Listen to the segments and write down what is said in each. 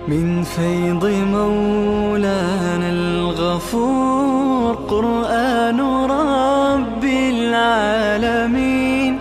من فيض مولانا الغفور قرآن رب العالمين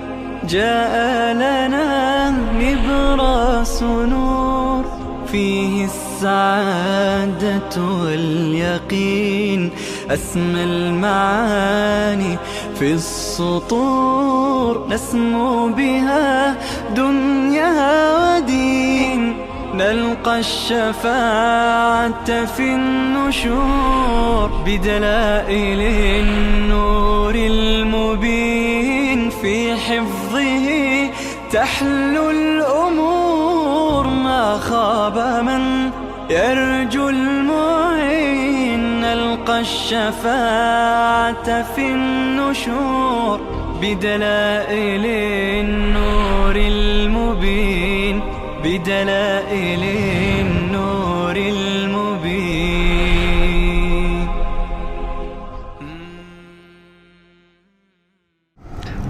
جاء لنا نبراس نور فيه السعادة واليقين أسمى المعاني في السطور نسمو بها دنيا ودين نلقى الشفاعة في النشور بدلائل النور المبين في حفظه تحلو الأمور ما خاب من يرجو المعين نلقى الشفاعة في النشور بدلائل النور المبين بدلائل النور المبين.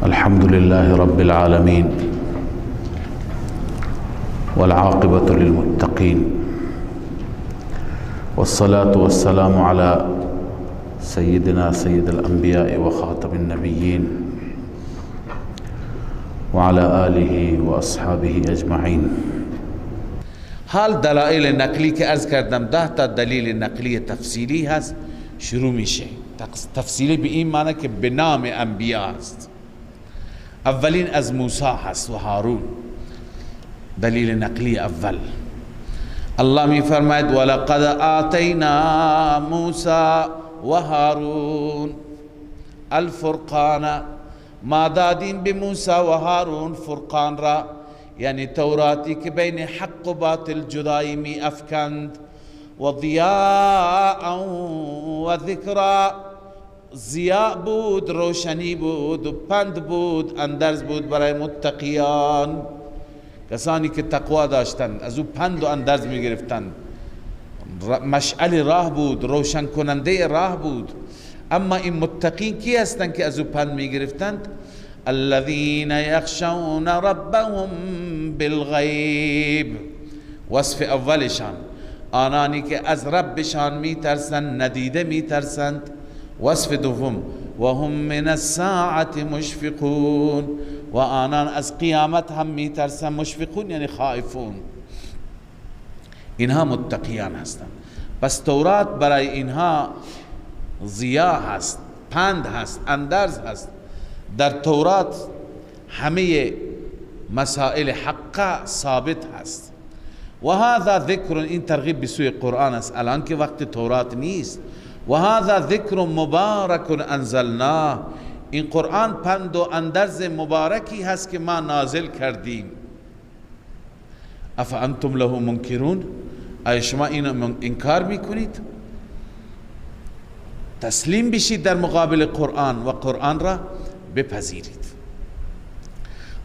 الحمد لله رب العالمين والعاقبة للمتقين والصلاة والسلام على سيدنا سيد الأنبياء وخاتم النبيين وعلى آله وأصحابه أجمعين. حال دلائل نقلی که عرض کردم 10 تا دلیل نقلی تفصیلی هست شروع میشه. تفصیلی به این معنی که به نام انبیا هست. اولین از موسی هست و هارون، دلیل نقلی اول. الله می فرماید ولقد آتینا موسی و هارون الفرقان، ما دادیم به موسی و هارون فرقان را، یعنی توراتی که بین حق و باطل جدایی می افکند، و ضیاء و ذکرا، ضیاء بود، روشنی بود و پند بود، اندرز بود برای متقیان، کسانی که تقوا داشتند از او پند و اندرز می گرفتند. مشعل راه بود، روشن کننده راه بود. اما این متقین کی هستند که از او پند می گرفتند؟ الذين يخشون ربهم بالغیب، وصف اولشان آنانی که از ربشان می ترسند، ندیده می ترسند. وصف دوم و هم من الساعة مشفقون، و آنان از قیامت هم می ترسند. مشفقون یعنی خائفون. اینها متقیان هستند. پس تورات برای اینها ضیا هست، پند هست، اندرز هست. در تورات همه مسائل حق ثابت هست. و هذا ذکر، این ترغیب به سوی قرآن است الان که وقت تورات نیست. و هذا ذکر مبارک انزلناه، این قرآن پند و اندرز مبارکی هست که ما نازل کردیم. افانتم له منکرون، آیا شما این انکار میکنید؟ تسلیم بشید در مقابل قرآن و قرآن را بپذیرید.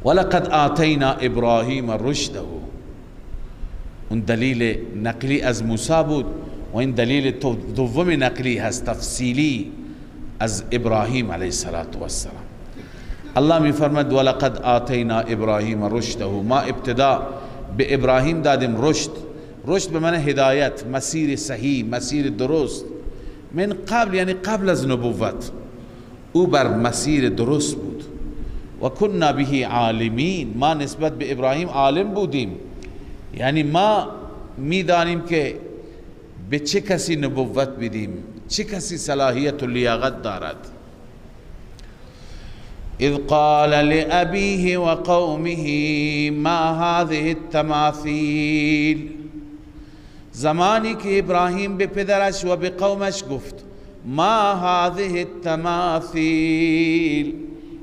ولقد آتینا ابراهیم رشده، اون دلیل نقلی از موسی بود و این دلیل دوم نقلی هست تفصیلی از ابراهیم علیه السلام. الله می فرماید ولقد آتینا ابراهیم رشده، ما ابتدا به ابراهیم دادیم رشد. رشد به معنی هدایت، مسیر صحیح، مسیر درست. من قبل یعنی قبل از نبوت او بر مسیر درست بود. و کنا به عالمین، ما نسبت به ابراهیم عالم بودیم، یعنی ما میدانیم که به چه کسی نبوت بدیم، چه کسی صلاحیت و لیاقت دارد. اذ قال لأبيه و قومه ما هذه التماثیل، زمانی که ابراهیم به پدرش و به قومش گفت ما هذه التماثیل،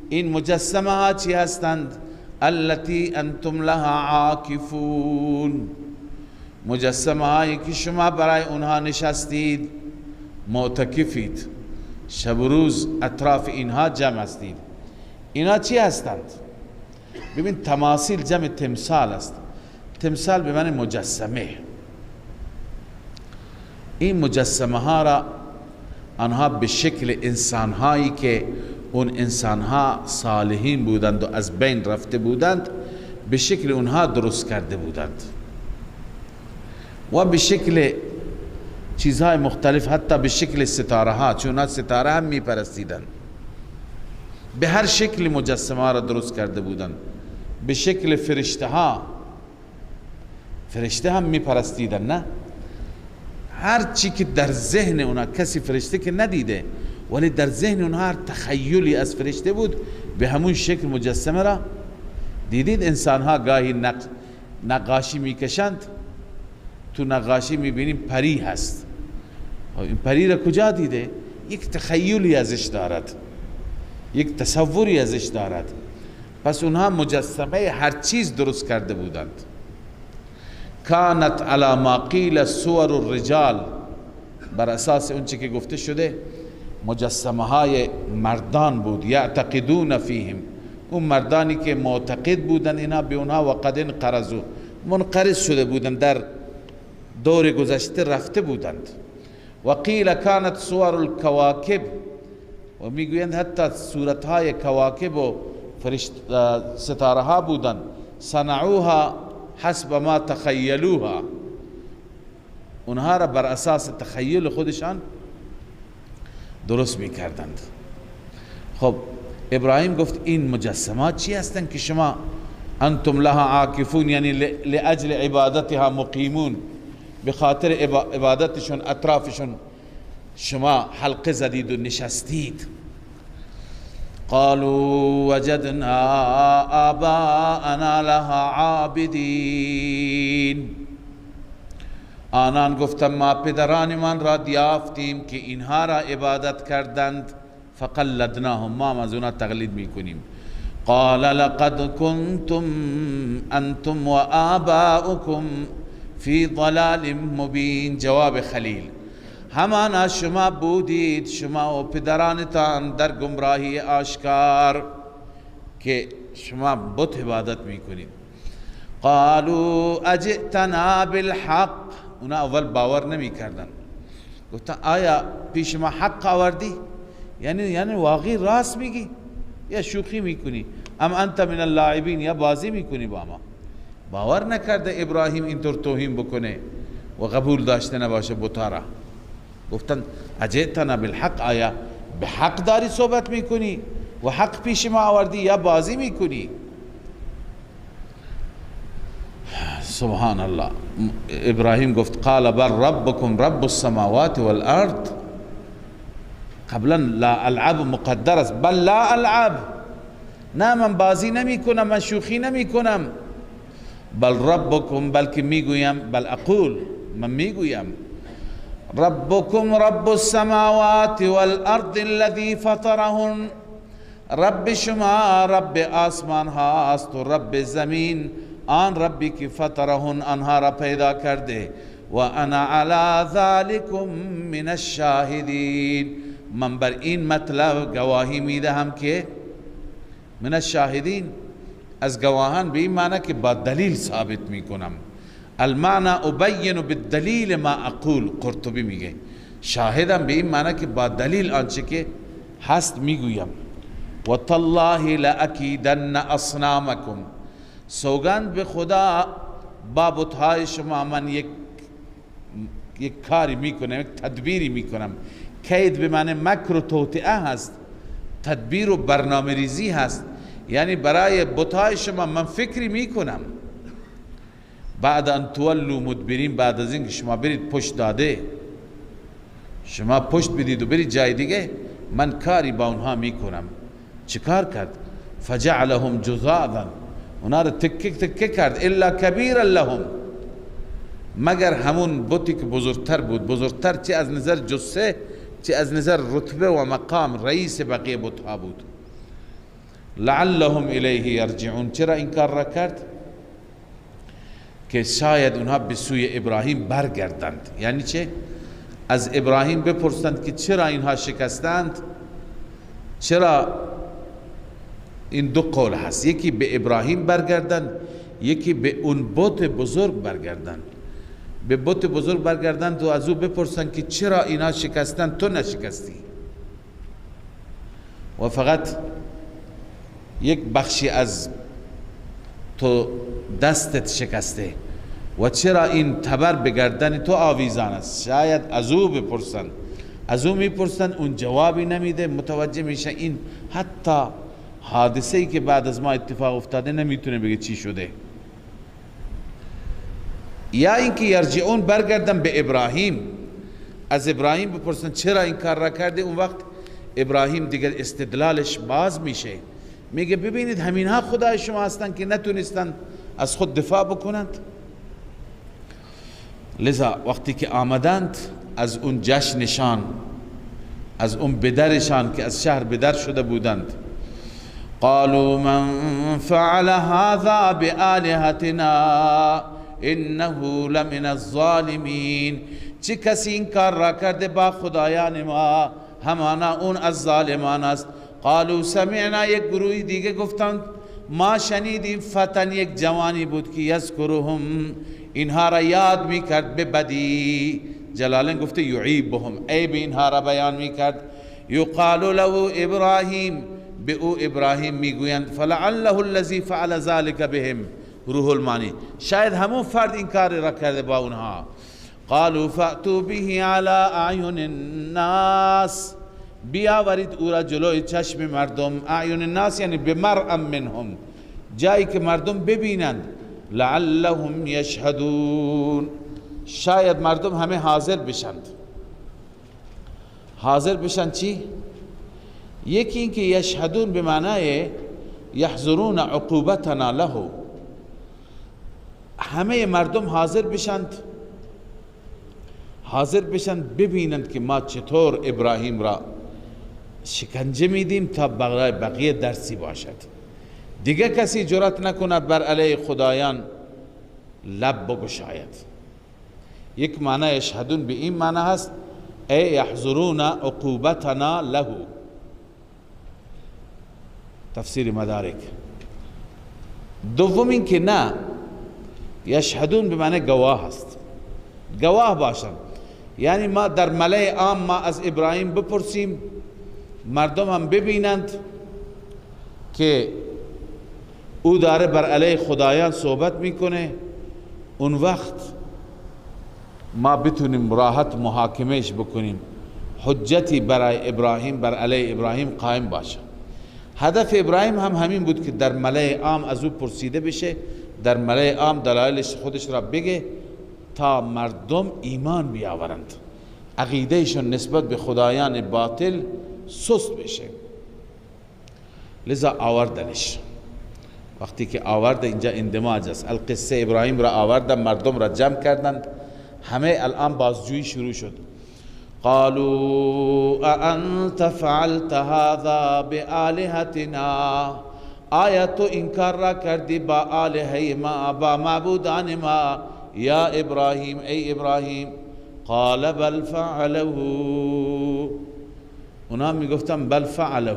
این مجسمه ها چی هستند؟ التي انتم لها عاکفون، مجسمه هایی که شما برای اونها نشستید، معتکفید، شب و روز اطراف اینها جمع هستید. اینا چی هستند؟ ببین تماثیل جمع تمثال است. تمثال به معنی مجسمه. این مجسمه ها را آنها به شکل انسان هایی که اون انسان ها صالحین بودند و از بین رفته بودند به شکل اونها درست کرده بودند. و به شکل چیزهای مختلف، حتی به شکل ستاره ها، چون ستاره هم می پرستیدن، به هر شکل مجسمه را درست کرده بودن، به شکل فرشته ها، فرشته هم می پرستیدن. نه هر چی که در ذهن اونا، کسی فرشته که ندیده ولی در ذهن اونها هر تخیلی از فرشته بود، به همون شکل مجسمه را دیدید. انسان ها گاهی نقاشی میکشند، تو نقاشی میبینیم پری هست، این پری را کجا دیده؟ یک تخیلی ازش دارد، یک تصوری ازش دارد. پس اونها مجسمه هر چیز درست کرده بودند. کانت علی ما قیل صور الرجال، بر اساس اون چی که گفته شده مجسمه های مردان بود. یعتقدون فیهم، اون مردانی که معتقد بودن اینا به اونها، و قد انقرضوا، منقرض شده بودن، در دور گذشته رفته بودند. و قیل کانت صور الکواکب، و میگویند حتی صورت های کواکب و ستاره ها بودند. صنعوها حسب ما تخیلوها، اونها را بر اساس تخیل خودشان درست میکردند. خب ابراهیم گفت این مجسمات چی هستند که شما انتم لها عاکفون، یعنی لاجل عبادتها مقیمون، به خاطر عبادتشون اطرافشون شما حلقه زدید و نشستید. قالوا وجدنا آباءنا لها عابدین، آنان گفتم ما پدران من را دیافتیم که اینها را عبادت کردند. فقلدناهم، ما از اونا تقلید میکنیم. قال لقد کنتم انتم و آباؤکم فی ضلال مبین، جواب خلیل، همانا شما بودید، شما و پدرانتان در گمراهی آشکار که شما بت عبادت میکنید. قالوا اجئتنا بالحق، اونا اول باور نمی کردن، گفتن آیا پیش ما حق آوردی؟ یعنی واقعی راست میگی یا شوخی میکنی؟ ام انت من اللاعبین، یا بازی میکنی با ما؟ باور نکرده ابراهیم اینطور توهین بکنه و قبول داشته نباشه بطارا. گفتن اجئتنا بالحق، آیا به حق داری صحبت میکنی و حق پیش ما آوردی یا بازی میکنی؟ سبحان الله. ابراهیم گفت قال بل ربكم رب السماوات والارض، قبلا لا العب مقدر است، بل لا العب، نه من بازی نمی کنم، من شوخی نمی کنم. بل ربكم، بلکه میگویم، بل اقول، من میگویم ربكم رب السماوات والارض الذي فطرهن، رب شما رب آسمان هاست و رب زمین، آن ربی که فطرهن آنها را پیدا کرده. و انا علی ذلکم من الشاهدین، من بر این مطلب گواهی میدهم که من الشاهدین، از گواهان به این معنی که با دلیل ثابت میکنم. المعنى ابین بالدلیل ما اقول، قرطبی میگه شاهدم به این معنی که با دلیل آنچه که هست میگویم. و تالله لاکیدن اصنامکم، سوگند به خدا با بتهای شما من یک کاری میکنم، یک تدبیری میکنم. کید به معنی مکر و توطئه هست، تدبیر و برنامه ریزی هست، یعنی برای بتهای شما من فکری میکنم. بعد ان تولوا مدبرین، بعد از اینکه شما برید پشت داده، شما پشت بدید و برید جای دیگه، من کاری با اونها میکنم. چه کار کرد؟ فجعلهم جذاذا، اونا رو تکه تکه کرد. الا کبیرا لهم، مگر همون بتی که بزرگتر بود، بزرگتر چه از نظر جثه چه از نظر رتبه و مقام، رئیس بقیه بتها بود. لعلهم الیه یرجعون، چرا این کار را کرد؟ که شاید اونها به سوی ابراهیم برگردند. یعنی چه؟ از ابراهیم بپرسند که چرا اینها شکستند. چرا؟ این دو قول هست، یکی به ابراهیم برگردند، یکی به اون بت بزرگ برگردند. به بت بزرگ برگردند و از او بپرسند که چرا اینا شکستند تو نشکستی، و فقط یک بخشی از تو دستت شکسته و چرا این تبر به گردن تو آویزان است. شاید از او بپرسن، از او میپرسن، اون جوابی نمیده، متوجه میشه این حتی حادثه‌ای که بعد از ما اتفاق افتاده نمیتونه بگه چی شده. یا اینکه یرجعون برگردن به ابراهیم، از ابراهیم بپرسن چرا این کار را کرده. اون وقت ابراهیم دیگر استدلالش باز میشه، میگه ببینید همینها خدای شما هستند که نتونستند از خود دفاع بکنند. لذا وقتی که آمدند از اون جشنشان، از اون بدرشان که از شهر بدر شده بودند، قالوا من فعل هذا بآلهتنا انه لمن الظالمین، چه کسی این کار را کرده با خدایان ما، همانا اون از ظالمان است. قالوا سمعنا، یک گروهی دیگه گفتند ما شنیدیم، فتن، یک جوانی بود که یذکرهم، اینها را یاد میکرد به بدی. جلالین گفته یعیبهم، عیب اینها را بیان میکرد. یقال له ابراهیم، به او ابراهیم میگویند فلعله الذی فعل ذلك بهم، روح المانی، شاید همون فرد این کار را کرده با اونها. قالوا فأتوا به على اعین الناس، بیاورید او را جلوی چشم مردم. اعین الناس یعنی بمرء منهم، جایی که مردم ببینند. لعلهم یشهدون، شاید مردم همه حاضر بشند. حاضر بشند چی؟ یکی اینکه یشهدون به معنای یحضرون عقوبتنا له، همه مردم حاضر بشند، حاضر بشند ببینند که ما چطور ابراهیم را شکنجه میدیم تا برای بقیه درسی باشد. دیگه کسی جرأت نکند بر علیه خدایان لب بگشاید. یک معنی یشهدون به این معنی هست ای یحضرون عقوبتنا له، تفسیر مدارک. دوم این که نه، یشهدون به معنی گواه است، گواه باشند. یعنی ما در ملأ عام ما از ابراهیم بپرسیم، مردم هم ببینند که او داره بر علیه خدایان صحبت میکنه، اون وقت ما بتونیم راحت محاکمهش بکنیم، حجتی برای ابراهیم، بر علیه ابراهیم قائم باشه. هدف ابراهیم هم همین بود که در ملأ عام از او پرسیده بشه، در ملأ عام دلایلش خودش را بگه تا مردم ایمان بیاورند، عقیدهشون نسبت به خدایان باطل سست بشه. لذا آوردنش. وقتی که آورد، اینجا اندماج است، القصه ابراهیم را آوردن، مردم را جمع کردند، همه الان بازجویی شروع شد. قالوا اانت فعلت هذا بآلهتنا، آیا تو این کار را کردی با آلهه ما، با معبودان ما، یا ابراهیم، ای ابراهیم. قال بل فعله، اونا میگفتن بل فعله.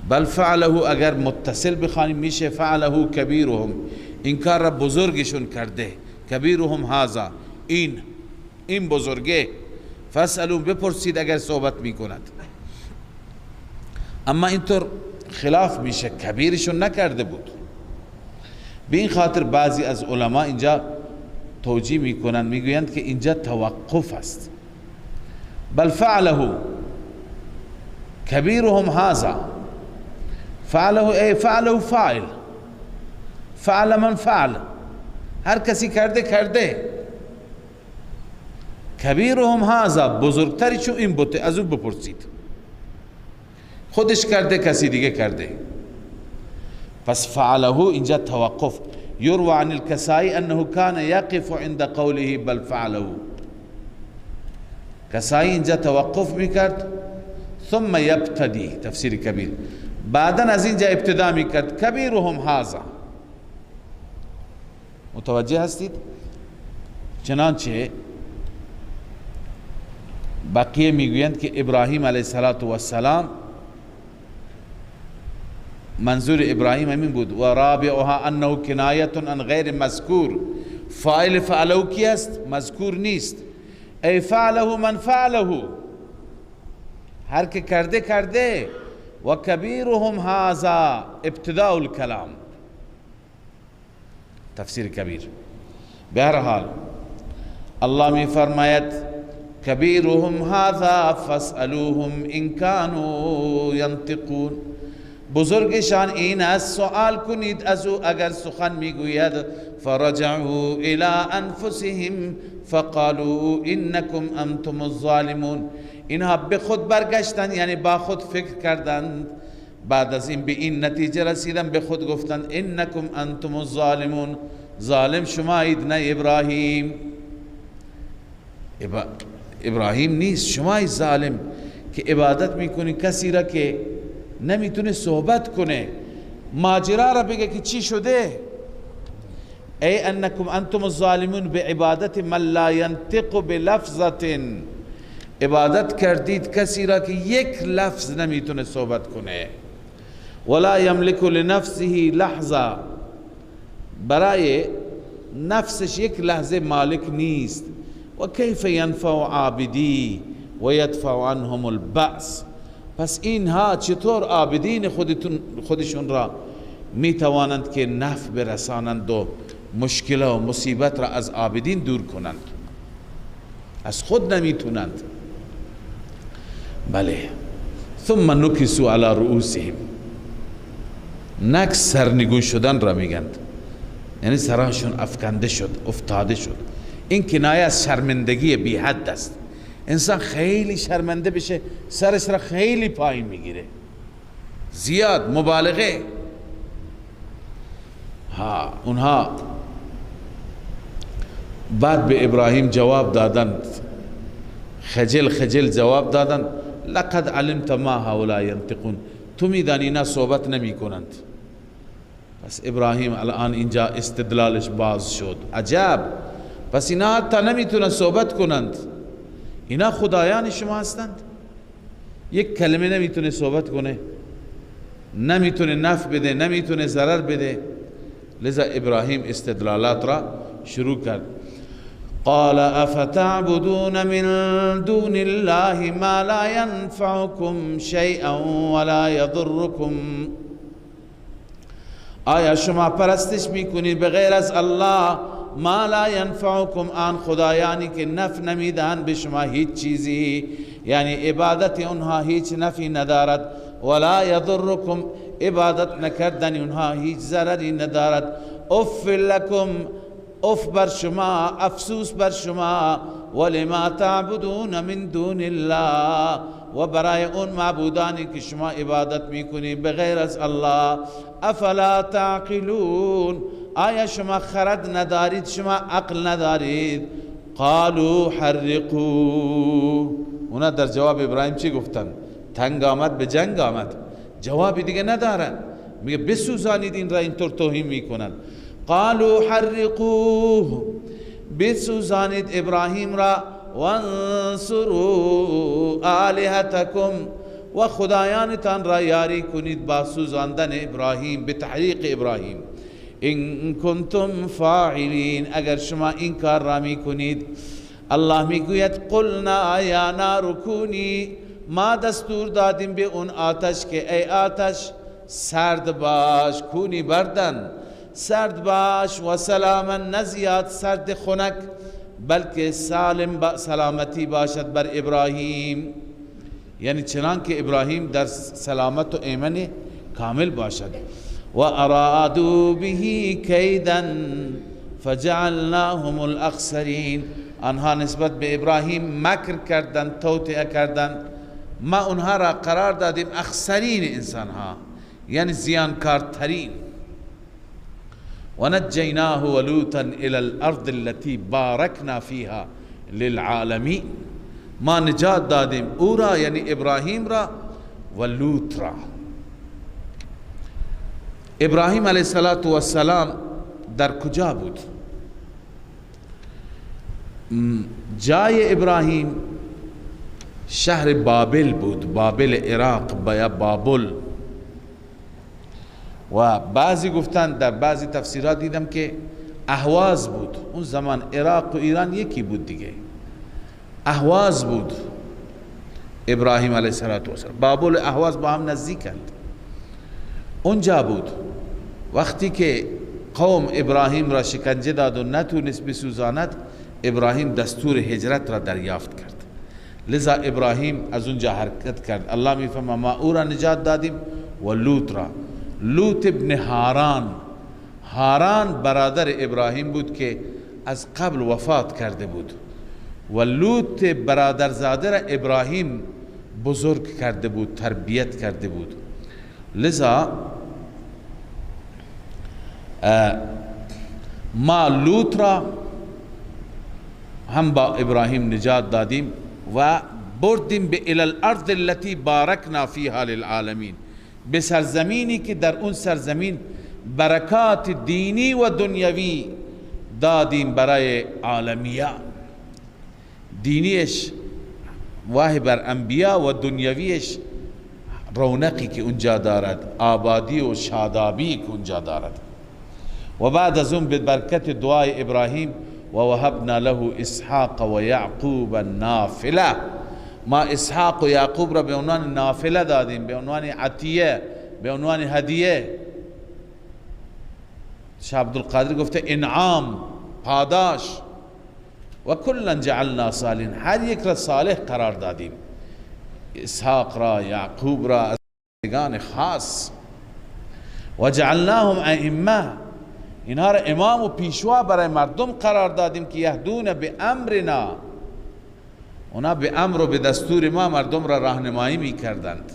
بل فعله اگر متصل بخوانیم میشه فعله کبیرهم، این کار را بزرگشون کرده. کبیرهم هذا، این بزرگه. فاسألوا، بپرسید اگر صحبت میکند. اما اینطور خلاف میشه، کبیرشون نکرده بود. به این خاطر بعضی از علما اینجا توجیه میکنند، میگویند که اینجا توقف است. بل فعله کبیرهم هذا، فعله ای فعله فاعل، فعل من فعل، هر کسی کرده. کبیرهم هذا، بزرگتری چون این بوده، از او بپرسید. خودش کرده، کسی دیگه کرده. پس فعله اینجا توقف. یروى عن الکسائی انه کان یقف عند قوله بل فعله. کسائی اینجا توقف میکرد، ثم یبتدی، تفسیر کبیر، بعدا از اینجا ابتدا میکرد کبیرهم هذا. متوجه هستید؟ چنانچه بقیه میگویند که ابراهیم علیه السلام، منظور ابراهیم همین بود. و رابعها انه کنایت عن غیر مذکور، فاعل فعله کی است؟ مذکور نیست. ای فعله من فعله، هر که کرده. و کبیرهم هذا ابتداء الکلام، تفسیر کبیر. به هر حال الله می فرماید کبیرهم هذا فاسألوهم ان كانوا ينطقون، بزرگشان این است، سوال کنید از او اگر سخن میگوید. فرجعوا الى انفسهم فقالوا انکم انتم الظالمون، اینها به خود برگشتند، یعنی با خود فکر کردند، بعد از این به این نتیجه رسیدن، به خود گفتند انکم انتم الظالمون، ظالم شمایید نه ابراهیم. ابراهیم نیست، شمایید ظالم که عبادت میکنی کسی را که نمیتونه صحبت کنه، ماجرا را بگه که چی شده. ای انکم انتم الظالمون به عبادت من لا ینطق بلفظة، عبادت کردید کسی را که یک لفظ نمیتونه صحبت کنه. ولا یملک لنفسه لحظه، برای نفسش یک لحظه مالک نیست. و کیف ینفع عابدی و یدفع عنهم البأس، پس اینها چطور عابدین خودشون را میتوانند که نفع برسانند و مشکل و مصیبت را از عابدین دور کنند، از خود نمیتونند. بله. ثم نکسوا علی رؤوسهم، نکس سرنگون شدن را میگند، یعنی سرانشون افکنده شد، افتاده شد. این کنایه از شرمندگی بی حد است. انسان خیلی شرمنده بشه سرش را خیلی پایین میگیره، زیاد مبالغه. اونها بعد به ابراهیم جواب دادند، خجل خجل جواب دادند لقد علمت ما هؤلاء ينطقون، تو میدانی اینا صحبت نمی کنند. پس ابراهیم الان اینجا استدلالش باز شد. عجب، پس اینا حتی نمیتونن صحبت کنند، اینا خدایان شما هستند؟ یک کلمه نمیتونه صحبت کنه، نمیتونه نفع بده، نمیتونه ضرر بده. لذا ابراهیم استدلالات را شروع کرد. قال افتعبدون من دون الله ما لا ينفعكم شيئا ولا يضركم، آیا شما پرستش میکنید بغیر از الله ما لا ينفعكم، آن خدایانی که نفع نمیدهند به شما هیچ چیزی، یعنی عبادت اونها هیچ نفعی ندارد. ولا يضركم، عبادت نکردن اونها هیچ ضرری ندارد. اف لكم، اف بر شما، افسوس بر شما. ولما تعبدون من دون الله، و برای اون معبودانی که شما عبادت میکنید بغیر از الله. افلا تعقلون، آیا شما خرد ندارید، شما عقل ندارید؟ قالوا حرقوا، اونا در جواب ابراهیم چی گفتن؟ تنگ آمد به جنگ آمد، جوابی دیگه ندارن، میگه بسوزانید این را، اینطور توهین میکنن. قالوا حرقوه، بسوزانید ابراهیم را. وانصروا آلهتکم، و خدایانتان را یاری کنید با سوزاندن ابراهیم، به تحریق ابراهیم. ان کنتم فاعلین، اگر شما این کار را میکنید. الله میگوید قلنا یا نار کونی، ما دستور دادیم به اون آتش که ای آتش سرد باش، کونی بردن، سرد باش. و سلاما، نزیاد سرد خنک، بلکه سلامتی باشد بر ابراهیم، یعنی چنان که ابراهیم در سلامت و ایمن کامل باشد. و ارادوا به کیدا فجعلناهم الاخسرین، آنها نسبت به ابراهیم مکر کردند، توطئه کردند، ما اونها را قرار دادیم اخسرین انسان ها، یعنی زیانکارترین. و نجیناه و لوطا الى الارض التي بارکنا فیها للعالمین، ما نجات دادیم او را، یعنی ابراهیم را و لوط را. ابراهیم علیه السلام در کجا بود؟ جای ابراهیم شهر بابل بود، بابل عراق یا بابل. و بعضی گفتن، در بعضی تفسیرات دیدم که اهواز بود. اون زمان عراق و ایران یکی بود دیگه، اهواز بود. ابراهیم علیه السلام بابل و اهواز با هم نزدیکند، اونجا بود. وقتی که قوم ابراهیم را شکنجه داد و نتونست بسوزاند، ابراهیم دستور هجرت را دریافت کرد. لذا ابراهیم از اونجا حرکت کرد. الله میفهمه ما او را نجات دادیم و لوط را. لوط ابن هاران برادر ابراهیم بود که از قبل وفات کرده بود و لوط برادرزاده را ابراهیم بزرگ کرده بود، تربیت کرده بود. لذا ما لوط را هم با ابراهیم نجات دادیم و بردیم به الی الارض التي بارکنا فیها للعالمین، به سرزمینی که در اون سرزمین برکات دینی و دنیوی دادیم برای عالمیان. دینیش واه بر انبیا و دنیویش رونقی که اونجا دارد، آبادی و شادابی که اونجا دارد. و بعد از اون به برکت دعای ابراهیم و وهبنا له اسحاق و یعقوب نافله، ما اسحاق و یعقوب را به عنوان نافله دادیم، به عنوان عطیه، به عنوان هدیه. شاه عبدالقادر گفته انعام، پاداش. و کلا جعلنا صالحین، هر یک را صالح قرار دادیم، اسحاق را، یعقوب را از بندگان خاص. و جعلناهم ائمه، اینها را امام و پیشوا برای مردم قرار دادیم که یهدون به امرنا، اونا به امر و به دستور ما مردم را راهنمایی می کردند.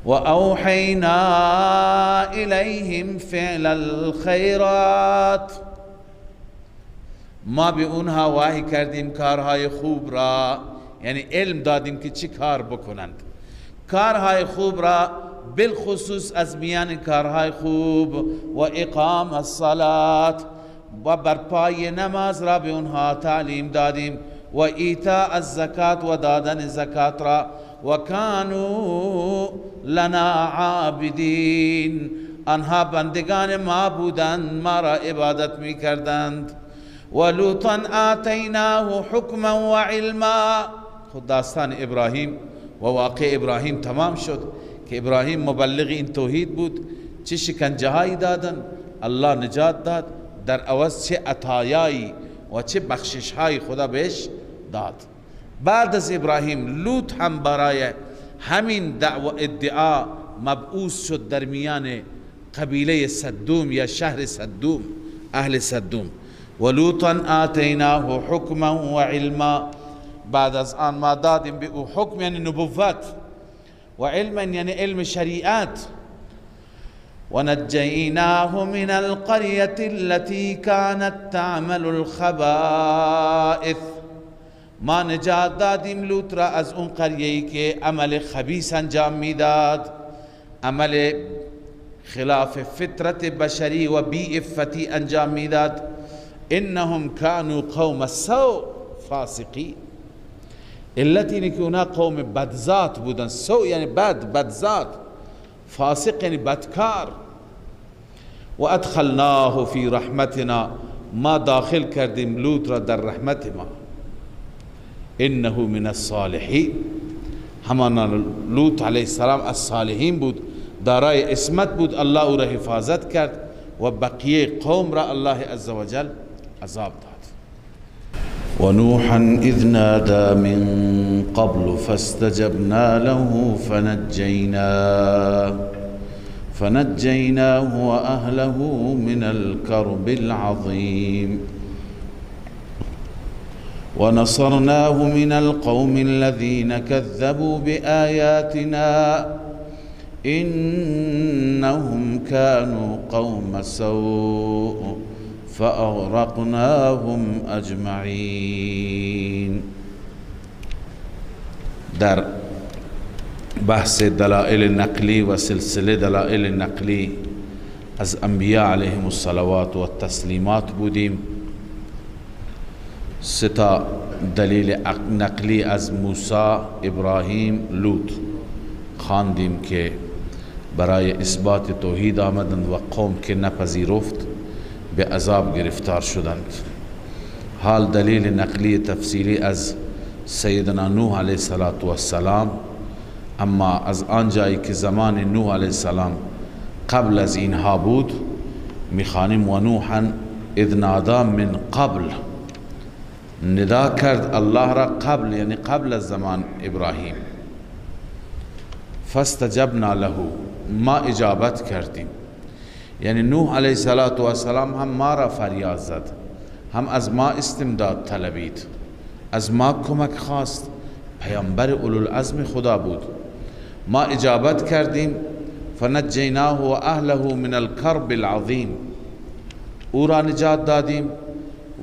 و اوحینا الیهم فعل الخیرات، ما به اونها وحی کردیم کارهای خوب را، یعنی علم دادیم که چی کار بکنند. کارهای خوب را بالخصوص از میان کارهای خوب و اقام الصلات و برپای نماز را به اونها تعلیم دادیم و ایتاء الزکات و دادن زکات را. و کانوا لنا عابدین، آنها بندگان ما بودند، ما را عبادت می کردند. و لوطا آتیناه حکما و علما، خود داستان ابراهیم و واقع ابراهیم تمام شد که ابراهیم مبلغ این توحید بود. چه شکنجه هایی دادن، الله نجات داد، در عوض چه عطایایی و چه بخشش های خدا بهش داد. بعد از ابراهیم لوط هم برای همین دعوه ادعا مبعوث شد در میان قبیله صدوم یا شهر صدوم، اهل صدوم. و لوطا آتیناه حکما و علما، بعد از آن ما دادیم به او حکم یعنی نبوت و علما یعنی علم شریعت. و نجیناه من القرية التي كانت تعمل الخبائث، ما نجات دادیم لوط را از اون قریه‌ای که عمل خبیث انجام میداد، عمل خلاف فطرت بشری و بی عفتی انجام میداد. انهم كانوا قوم سوء فاسقین، علت اینه که اونا قوم بدذات بودن. سوء یعنی بدذات، فاسق یعنی بدکار. و ادخلناه فی رحمتنا، ما داخل کردیم لوط را در رحمت ما. انه من الصالحین، همان لوط علیه السلام از صالحین بود، دارای عصمت بود، الله او را حفاظت کرد و بقیه قوم را الله عزوجل عذاب داد. و نوحا اذ نادى من قبل فاستجبنا له فنجيناه وأهله من الكرب العظيم ونصرناه من القوم الذين كذبوا بآياتنا إنهم كانوا قوم سوء فأغرقناهم أجمعين. در بحث دلائل نقلی و سلسله دلائل نقلی از انبیاء علیهم الصلوات و التسلیمات بودیم. ستا دلیل نقلی از موسی، ابراهیم، لوط خواندیم که برای اثبات توحید آمدند و قوم که نپذیرفت به عذاب گرفتار شدند. حال دلیل نقلی تفصیلی از سیدنا نوح علیه السلام، اما از آنجایی که زمان نوح علیه السلام قبل از اینها بود میخوانیم و نوحا اذ نادا من قبل، ندا کرد الله را قبل، یعنی قبل از زمان ابراهیم. فاستجبنا له، ما اجابت کردیم. یعنی نوح علیه السلام هم ما را فریاد زد، هم از ما استمداد طلبید، از ما کمک خواست. پیامبر اولوالعزم خدا بود، ما اجابت کردیم. فنجیناه و اهله من الکرب العظیم، او را نجات دادیم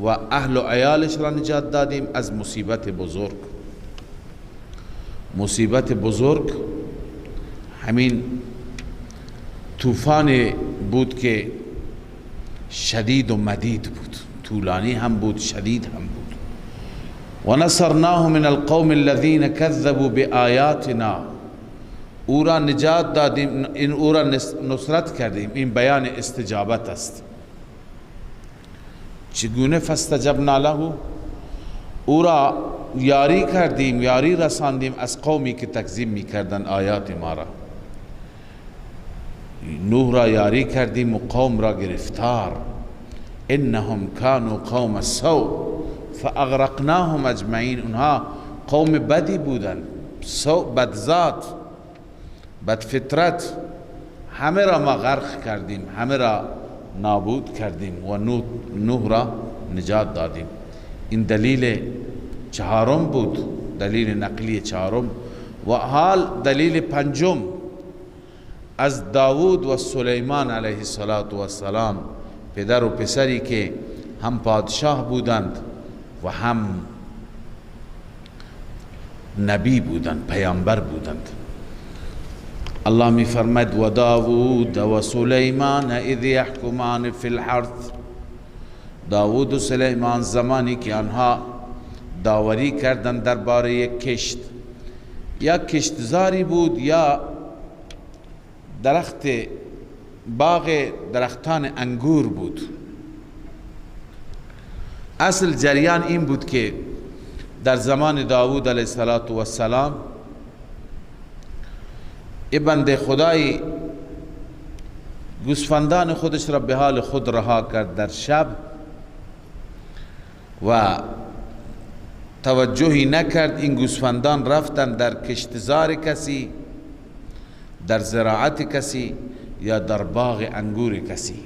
و اهل و عیالش را نجات دادیم از مصیبت بزرگ. مصیبت بزرگ همین طوفان بود که شدید و مدید بود، طولانی هم بود، شدید هم بود. و نصرناه من القوم الذين كذبوا بآیاتنا، او را نجات دادیم، این او را نصرت کردیم. این بیان استجابت است. چگونه؟ فاستجبنا له، او را یاری کردیم، یاری رساندیم از قومی که تکذیب میکردن آیات ما را. نوح را یاری کردیم و قوم را گرفتار. انهم كانوا قوم سوء فاغرقناهم اجمعین، اونها قوم بدی بودند، سوء، بدذات، بدفطرت، همه را ما غرق کردیم، همه را نابود کردیم و نوح را نجات دادیم. این دلیل چهارم بود، دلیل نقلی چهارم. و حال دلیل پنجم از داوود و سلیمان علیه السلام، پدر و پسری که هم پادشاه بودند و هم نبی بودند، پیامبر بودند. الله می فرمد و داوود و سلیمان اذ یحکمان فی الحرث، داوود و سلیمان زمانی که آنها داوری کردند درباره یک کشت، یا کشتزاری بود یا درخت، باغ درختان انگور بود. اصل جریان این بود که در زمان داوود علیه السلام ای بنده خدایی گوسفندان خودش را به حال خود رها کرد در شب و توجهی نکرد. این گوسفندان رفتن در کشتزار کسی، در زراعت کسی یا در باغ انگور کسی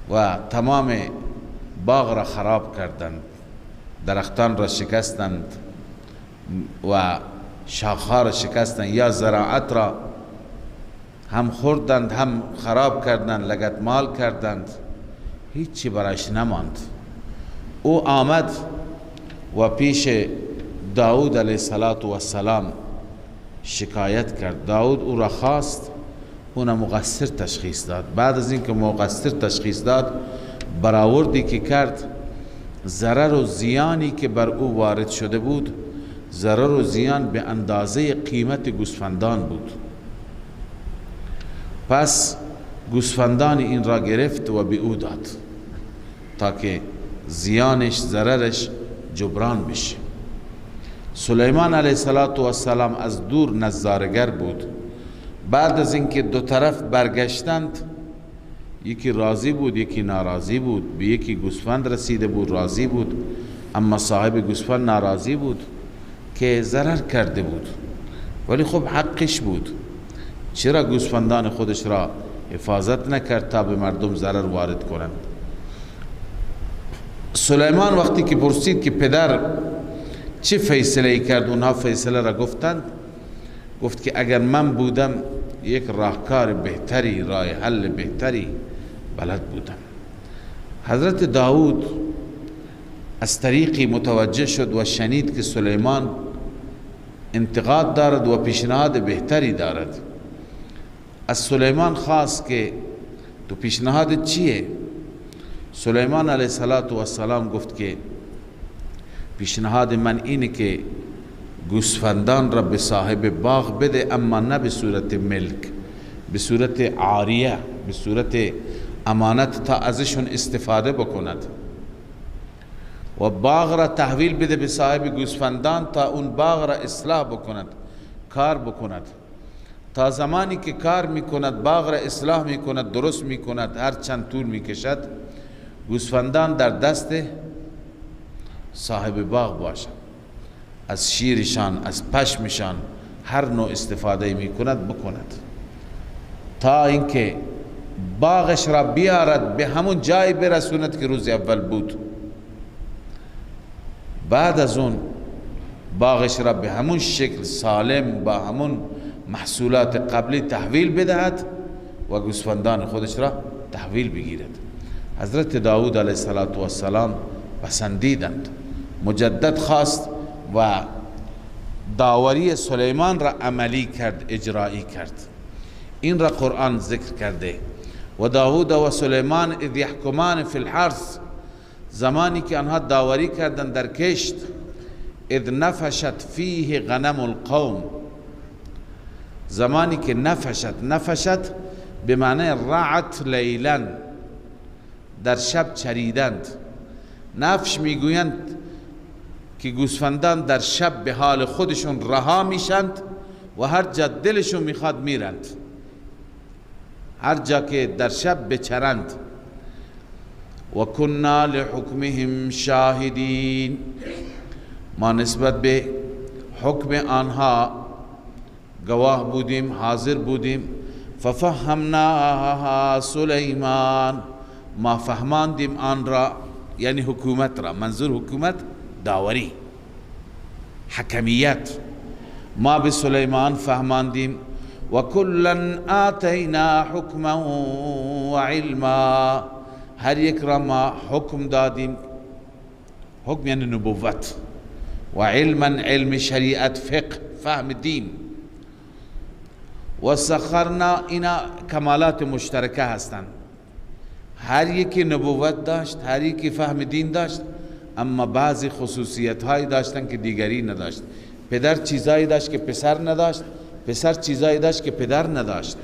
و تمام باغ را خراب کردند، درختان را شکستند و شاخها را شکستند، یا زراعت را هم خوردند هم خراب کردند، لگدمال کردند، هیچی برایش نماند. او آمد و پیش داود علیه السلام شکایت کرد. داود او را خواست، اون مقصر تشخیص داد. بعد از اینکه مقصر تشخیص داد، برآوردی که کرد، ضرر و زیانی که بر او وارد شده بود، ضرر و زیان به اندازه قیمت گوسفندان بود. پس گوسفندان این را گرفت و به او داد تا که زیانش، ضررش جبران بشه. سلیمان علیه السلام از دور نظارگر بود. بعد از اینکه دو طرف برگشتند، یکی راضی بود یکی ناراضی بود. به یکی گوسفند رسیده بود راضی بود، اما صاحب گوسفند ناراضی بود که ضرر کرده بود، ولی خب حقش بود. چرا گوسفندان خودش را حفاظت نکرد تا به مردم ضرر وارد کنند؟ سلیمان وقتی که پرسید که پدر چه فیصله کرد، اونها فیصله را گفتند. گفت که اگر من بودم یک راهکار بهتری، راه حل بهتری بلد بودم. حضرت داود از طریقی متوجه شد و شنید که سلیمان انتقاد دارد و پیشنهاد بهتری دارد. از سلیمان خواست که تو پیشنهاد چیه؟ سلیمان علیه السلام گفت که پیشنهاد من اینه که گوسفندان را به صاحب باغ بده، اما نه به صورت ملک، به صورت عاریه، به صورت امانت، تا ازشون استفاده بکند، و باغ را تحویل بده به صاحب گوسفندان تا اون باغ را اصلاح بکند، کار بکند. تا زمانی که کار میکند، باغ را اصلاح میکند، درست میکند، هر چند طول میکشد، گوسفندان در دست صاحب باغ باشد، از شیرشان، از پشمشان هر نوع استفاده میکند بکند، تا اینکه باغش را بیارد به همون جای برسوند که روز اول بود. بعد از اون باغش را به همون شکل سالم با همون محصولات قبلی تحویل بدهد و گوسفندان خودش را تحویل بگیرد. حضرت داود علیه السلام پسندیدند، مجدد خواست و داوری سلیمان را عملی کرد، اجرایی کرد. این را قرآن ذکر کرده. و داود و سلیمان اذ یحکمان فی الحرث، زمانی که آنها داوری کردن در کشت، اذ نفشت فیه غنم القوم، زمانی که نفشت به معنی رعت لیلا، در شب چریدند. نفش میگویند که گوسفندان در شب به حال خودشون رها میشند و هر جا دلشون میخواد میرند، هر جا که در شب بچرند. و کنا لحکمهم شاهدین، ما نسبت به حکم آنها گواه بودیم، حاضر بودیم. ففهمناها سلیمان، ما فهماندیم آن را، یعنی حکومت را، منظور حکومت داوری، حکمیت، ما به سلیمان فهماندیم. و کلا آتینا حکما و علما، هر یک را ما حکم دادیم، حکم یعنی نبوت، و علما علم شریعت، فقه، فهم دین. و سخرنا، اینا کمالات مشترکه هستند، هر یکی نبوت داشت، هر یکی فهم دین داشت، اما بعضی خصوصیت هایی داشتن که دیگری نداشت. پدر چیزایی داشت که پسر نداشت، پسر چیزایی داشت که پدر نداشت.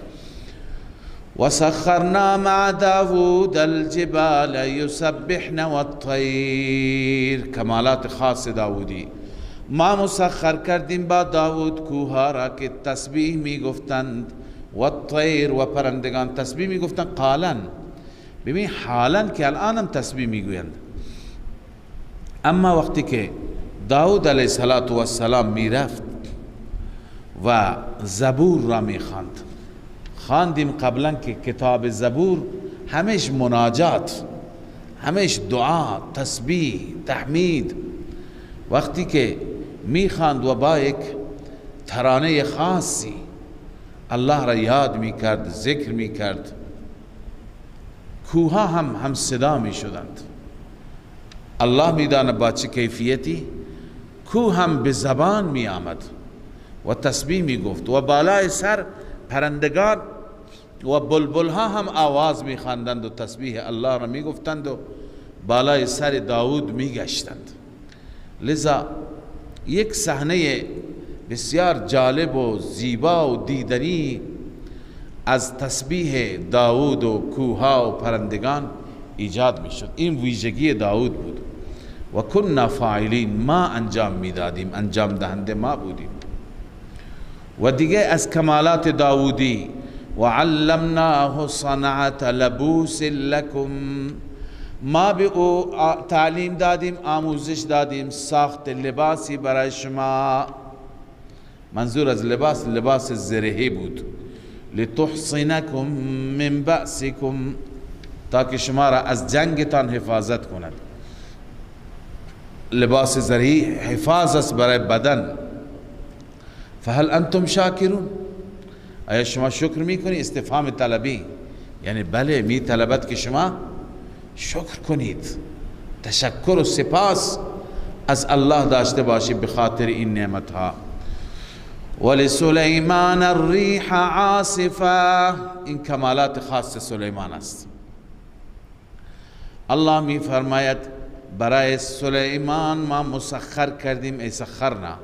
و سخرنا مع داود الجبال یسبحن والطیر، کمالات خاص داودی. ما مسخر کردیم با داود کوها را که تسبیح می گفتند، و الطیر، و پرندگان تسبیح می گفتند. قالن، ببین حالا که الانم تسبیح می گویند. اما وقتی که داود علیه السلام می رفت و زبور را می خواند، خواندیم قبلا که کتاب زبور همیش مناجات، همیش دعا، تسبیح، تحمید. وقتی که می خواند و با یک ترانه خاصی الله را یاد می کرد، ذکر می کرد، کوها هم صدا می شدند. الله می داند با چه کیفیتی. کوه هم به زبان می آمد و تسبیح می گفت، و بالای سر پرندگان و بلبل ها هم آواز می خواندند و تسبیح الله را می گفتند و بالای سر داود می گشتند. لذا یک صحنه بسیار جالب و زیبا و دیدنی از تسبیح داود و کوها و پرندگان ایجاد می شد. این ویژگی داود بود. و کنا فاعلین، ما انجام می دادیم، انجام دهنده ما بودیم. و دیگه از کمالات داودی، و علمناه صنعت لبوس لکم، ما به او تعلیم دادیم، آموزش دادیم ساخت لباسی برای شما. منظور از لباس، لباس زرهی بود. لتحصنکم من بأسکم، تاکه شما را از جنگتان حفاظت کند. لباس زرهی حفاظ است برای بدن. فهل انتم شاکرون، آیا شما شکر میکنی؟ استفهام طلبی، یعنی بله می طلبد که شما شکر کنید، تشکر و سپاس از الله داشته باشید به خاطر این نعمت ها. ولسلیمان الریح عاصفا، این کمالات خاص سلیمان است. الله می فرماید برای سلیمان ما مسخر کردیم، ای سخرنا،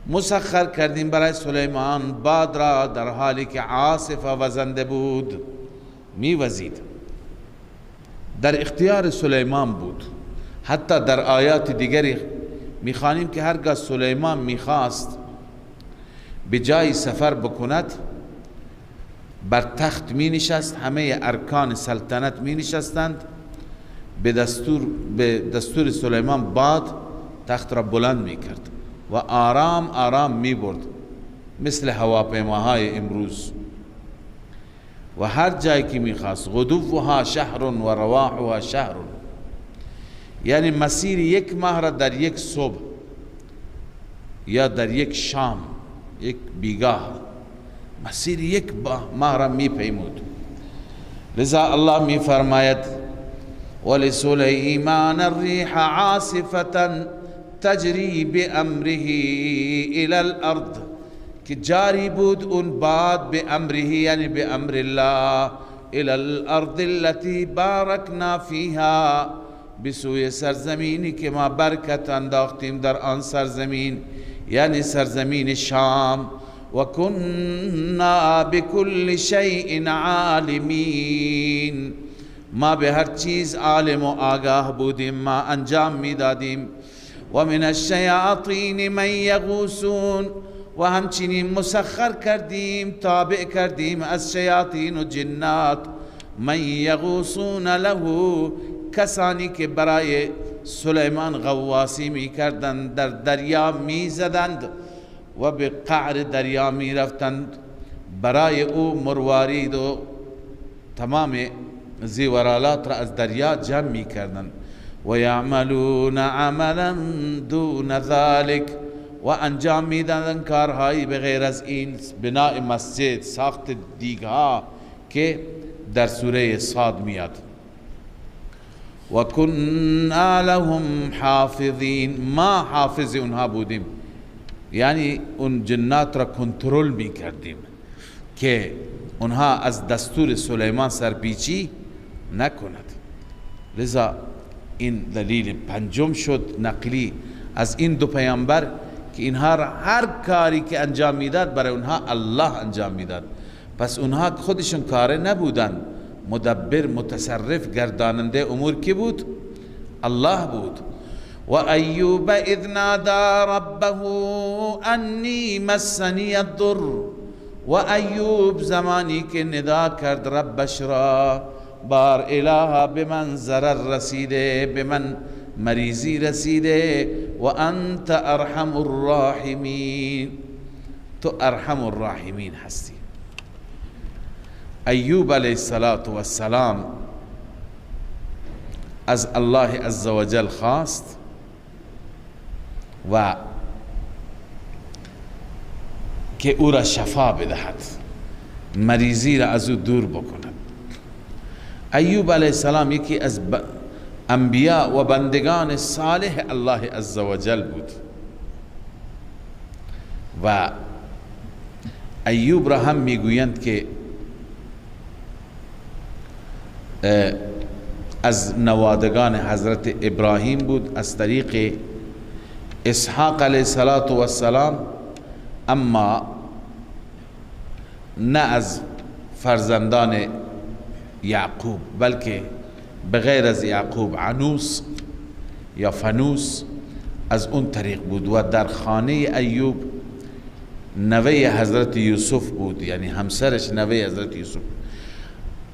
مسخر کردیم برای سلیمان باد را در حالی که عاصف وزنده بود، می وزید. در اختیار سلیمان بود. حتی در آیات دیگری میخوانیم که هرگاه سلیمان میخواست به جای سفر بکند، بر تخت می نشست، همه ارکان سلطنت می نشستند، به دستور سلیمان باد تخت را بلند می کرد و آرام آرام می برد، مثل هواپیماهای امروز. و هر جایی که می خواست، غدوها شهر و رواحها شهر، یعنی مسیر یک ماه را در یک صبح یا در یک شام، یک بیگاه، مسیر یک ماه را می پیمود. لذا الله می فرماید ولسلیمان الریح عاصفة تجری بامره الى الارض، که جاری بود اون باد به امره، یعنی به امر الله، الى الارض التي بارکنا فیها، به سوی سرزمینی که ما برکت انداختیم در آن سرزمین، یعنی سرزمین شام. و كنا بكل شیء عالمین، ما به هر چیز عالم و آگاه بودیم، ما انجام میدادیم. و من الشیاطین من یغوسون، و همچنین مسخر کردیم، تابع کردیم از شیاطین و جنات، من یغوسون له، کسانی که برای سلیمان غواصی می کردند، در دریا می زدند و به قعر دریا می رفتند، برای او مروارید و تمام زیورالات را از دریا جمع می کردند. و یعملون عملا دون ذلك، و انجام می دادند کارهایی بغیر از این، بناء مسجد، ساخت دیگها که در سوره صاد میاد. و كنا لهم حافظین، ما حافظ اونها بودیم، یعنی اون جنات را کنترل می کردیم که اونها از دستور سلیمان سرپیچی نکند. لذا این دلیل پنجم شد نقلی از این دو پیامبر که اینها را هر کاری که انجام میداد برای اونها الله انجام میداد. پس اونها خودشون کاره نبودن، مدبر، متصرف، گرداننده امور کی بود؟ الله بود. و ایوب اذ نادى ربه انی مسنی الضر، و ایوب زمانی که ندا کرد ربش را، بار الها به من ضرر رسیده، به من مریضی رسیده، و انت ارحم الراحمین، تو ارحم الراحمین هستی. ایوب علیه السلام از الله عزوجل خواست و که او را شفا بدهد، مریضی را از او دور بکند. ایوب علیه السلام یکی از انبیاء و بندگان صالح الله عزوجل بود و ایوب را هم میگویند که از نوادگان حضرت ابراهیم بود از طریق اسحاق علیه السلام، اما نه از فرزندان یعقوب، بلکه بغیر از یعقوب عنوس یا فنوس از اون طریق بود و در خانه ایوب نوه حضرت یوسف بود، یعنی همسرش نوه حضرت یوسف.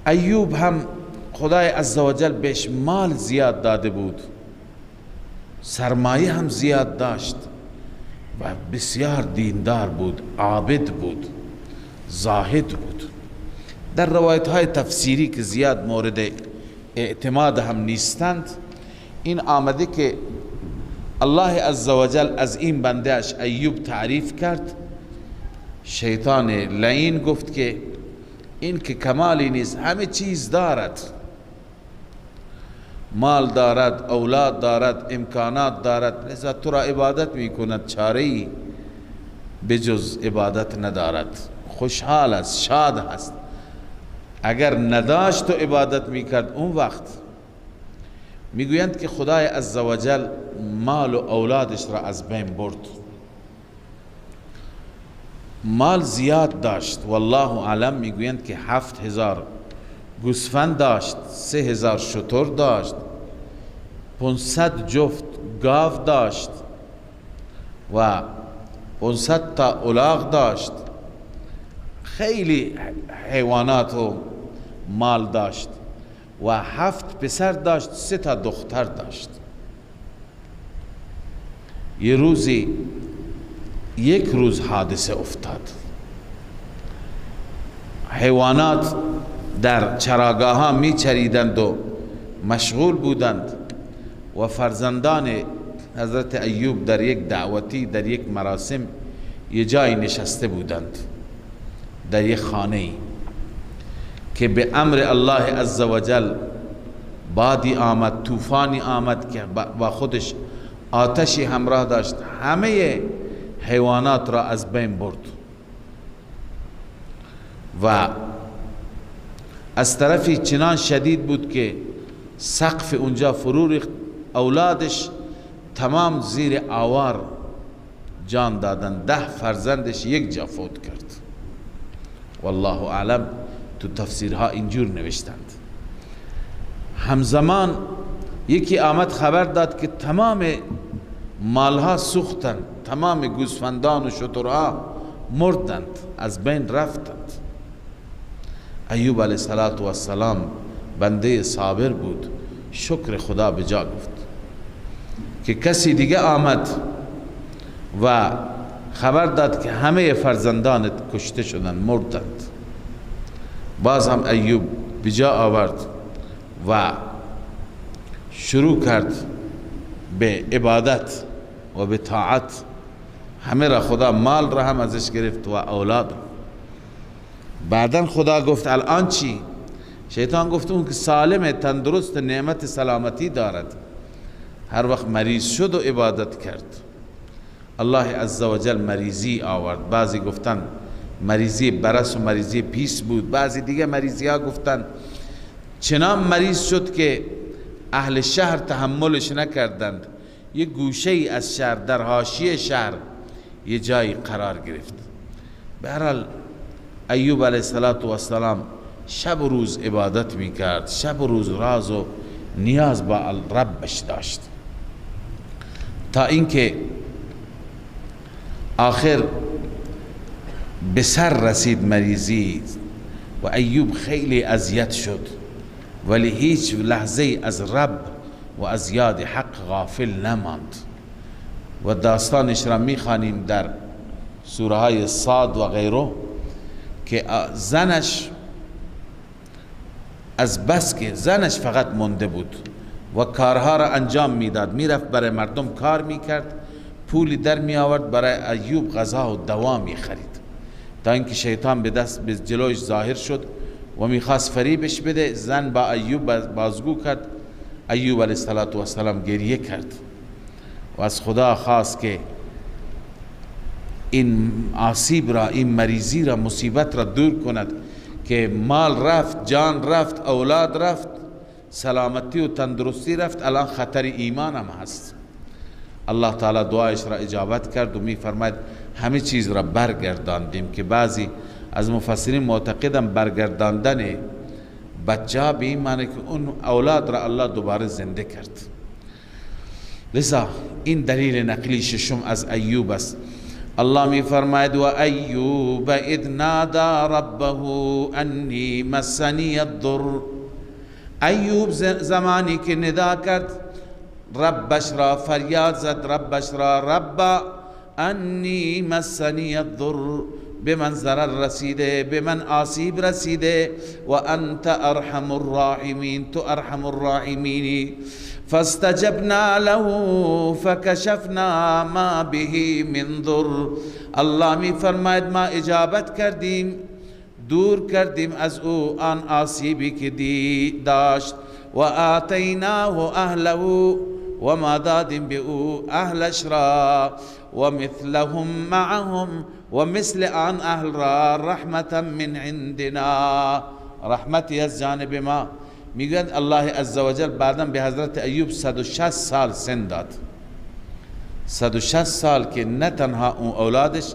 ایوب هم خدای عزوجل بهش مال زیاد داده بود، سرمایه هم زیاد داشت و بسیار دیندار بود، عابد بود، زاهد بود. در روایت های تفسیری که زیاد مورد اعتماد هم نیستند، این آمده که الله عزوجل از این بندهش ایوب تعریف کرد. شیطان لعین گفت که این که کمالی نیست، همه چیز دارد، مال دارد، اولاد دارد، امکانات دارد، لذا تو را عبادت می کند، چاره‌ای بجز عبادت ندارد، خوشحال است، شاد است. اگر نداشت و عبادت می کرد، اون وقت میگویند که خدای عزوجل مال و اولادش را از بین برد. مال زیاد داشت، والله اعلم، میگویند که 7000 گوسفند داشت، 3000 شتر داشت، 500 جفت گاو داشت و 500 تا الاغ داشت، خیلی حیوانات و مال داشت و 7 پسر داشت، 3 تا دختر داشت. یک روز حادثه افتاد. حیوانات در چراگاه ها می چریدند و مشغول بودند و فرزندان حضرت ایوب در یک دعوتی، در یک مراسم یه جای نشسته بودند، در یک خانه که به امر الله عزوجل بادی آمد، طوفانی آمد که با خودش آتشی همراه داشت، همه حیوانات را از بین برد و از طرفی چنان شدید بود که سقف اونجا فرو ریخت. اولادش تمام زیر آوار جان دادن، 10 فرزندش یک جا فوت کرد. والله اعلم تو تفسیرها اینجور نوشتند. همزمان یکی آمد خبر داد که تمام مالها سوختند، تمام گوسفندان و شترها مردند، از بین رفتند. ایوب علیه السلام بنده صابر بود، شکر خدا به جا گفت که کسی دیگه آمد و خبر داد که همه فرزندانت کشته شدند، مردند. باز هم ایوب به جا آورد و شروع کرد به عبادت و به طاعت. همه را خدا مال را هم ازش گرفت و اولاد را. بعدن خدا گفت الان چی؟ شیطان گفت اون که سالم، تندرست، نعمت سلامتی دارد، هر وقت مریض شد و عبادت کرد، الله عزوجل مریضی آورد. بعضی گفتن مریضی برس و مریضی پیس بود، بعضی دیگه مریضی ها گفتن چنان مریض شد که اهل شهر تحملش نکردند. یک گوشه ای از شهر، در حاشیه شهر یه جایی قرار گرفت. به هر حال ایوب علیه السلام شب و روز عبادت میکرد، شب و روز راز و نیاز با ربش داشت، تا اینکه آخر به سر رسید مریضی و ایوب خیلی اذیت شد، ولی هیچ لحظه از رب و از یاد حق غافل نماند. و داستانش را میخوانیم در سوره های صاد و غیره که زنش از بس که زنش فقط مونده بود و کارها را انجام میداد، میرفت برای مردم کار میکرد، پولی در می آورد، برای ایوب غذا و دوا می خرید، تا اینکه شیطان به جلوش ظاهر شد و میخواست فریبش بده. زن با ایوب بازگو کرد، ایوب علیه السلام گریه کرد و از خدا خواست که این آسیب را، این مریضی را، مصیبت را دور کند که مال رفت، جان رفت، اولاد رفت، سلامتی و تندرستی رفت، الان خطر ایمان هم هست. الله تعالی دعایش را اجابت کرد و می فرماید همه چیز را برگرداندیم، که بعضی از مفسرین معتقدن برگرداندن بچه ها به این معنی که اون اولاد را الله دوباره زنده کرد. لذا این دلیل نقلی ششم از ایوب است. الله می فرماید و ایوب اذ نادى ربه انی مسنی الضر. ایوب زمانی که ندا کرد ربش را، فریاد زد ربش را، رب انی مسنی الضر، به من ضرر رسیده، به من آسیب رسیده، و انت ارحم الراحمین، تو ارحم الراحمینی. فاستجبنا له فکشفنا ما به من ضر. الله می فرماید ما اجابت کردیم، دور کردیم از او آن آسیبی که داشت، و آتیناه اهله، و ما دادیم به او اهلش را، و مثلهم معهم، و مثل آن اهل را، رحمتا من عندنا، رحمتی از جانب ما. میگوید الله عزوجل بعداً به حضرت ایوب 160 سال سن داد. 160 سال که نه تنها اون اولادش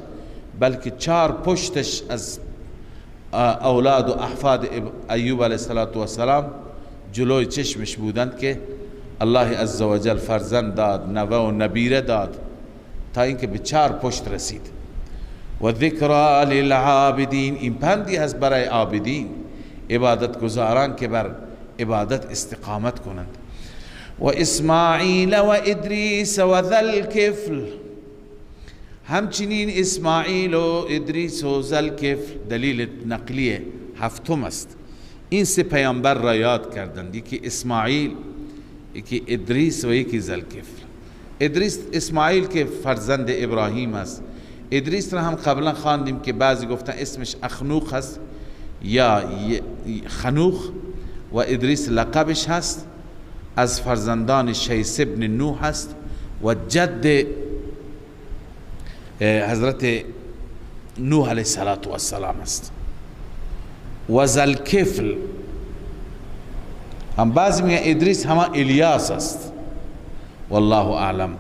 بلکه 4 پشتش از اولاد و احفاد ایوب علیه السلام جلوی چشمش بودند که الله عزوجل فرزند داد، نوه و نبیره داد، تا اینکه به 4 پشت رسید. و ذکرى للعابدین، این پندی هست برای عابدین، عبادت گزاران که بر عبادت استقامت کنند. و اسماعیل و ادریس و ذوالکفل، همچنین اسماعیل و ادریس و ذوالکفل دلیل نقلی هفتم است. این سه پیامبر را یاد کردند، یکی اسماعیل، یکی ادریس و یکی ذوالکفل. ادریس اسماعیل که فرزند ابراهیم است. ادریس را هم قبلا خواندیم که بعضی گفتن اسمش اخنوخ هست یا خنوخ، و ادریس لقبش هست، از فرزندان شیس ابن نوح هست و جد حضرت نوح علیه السلام است. و ذوالکفل هم بعضی میگن ادریس همه الیاس است، والله اعلم.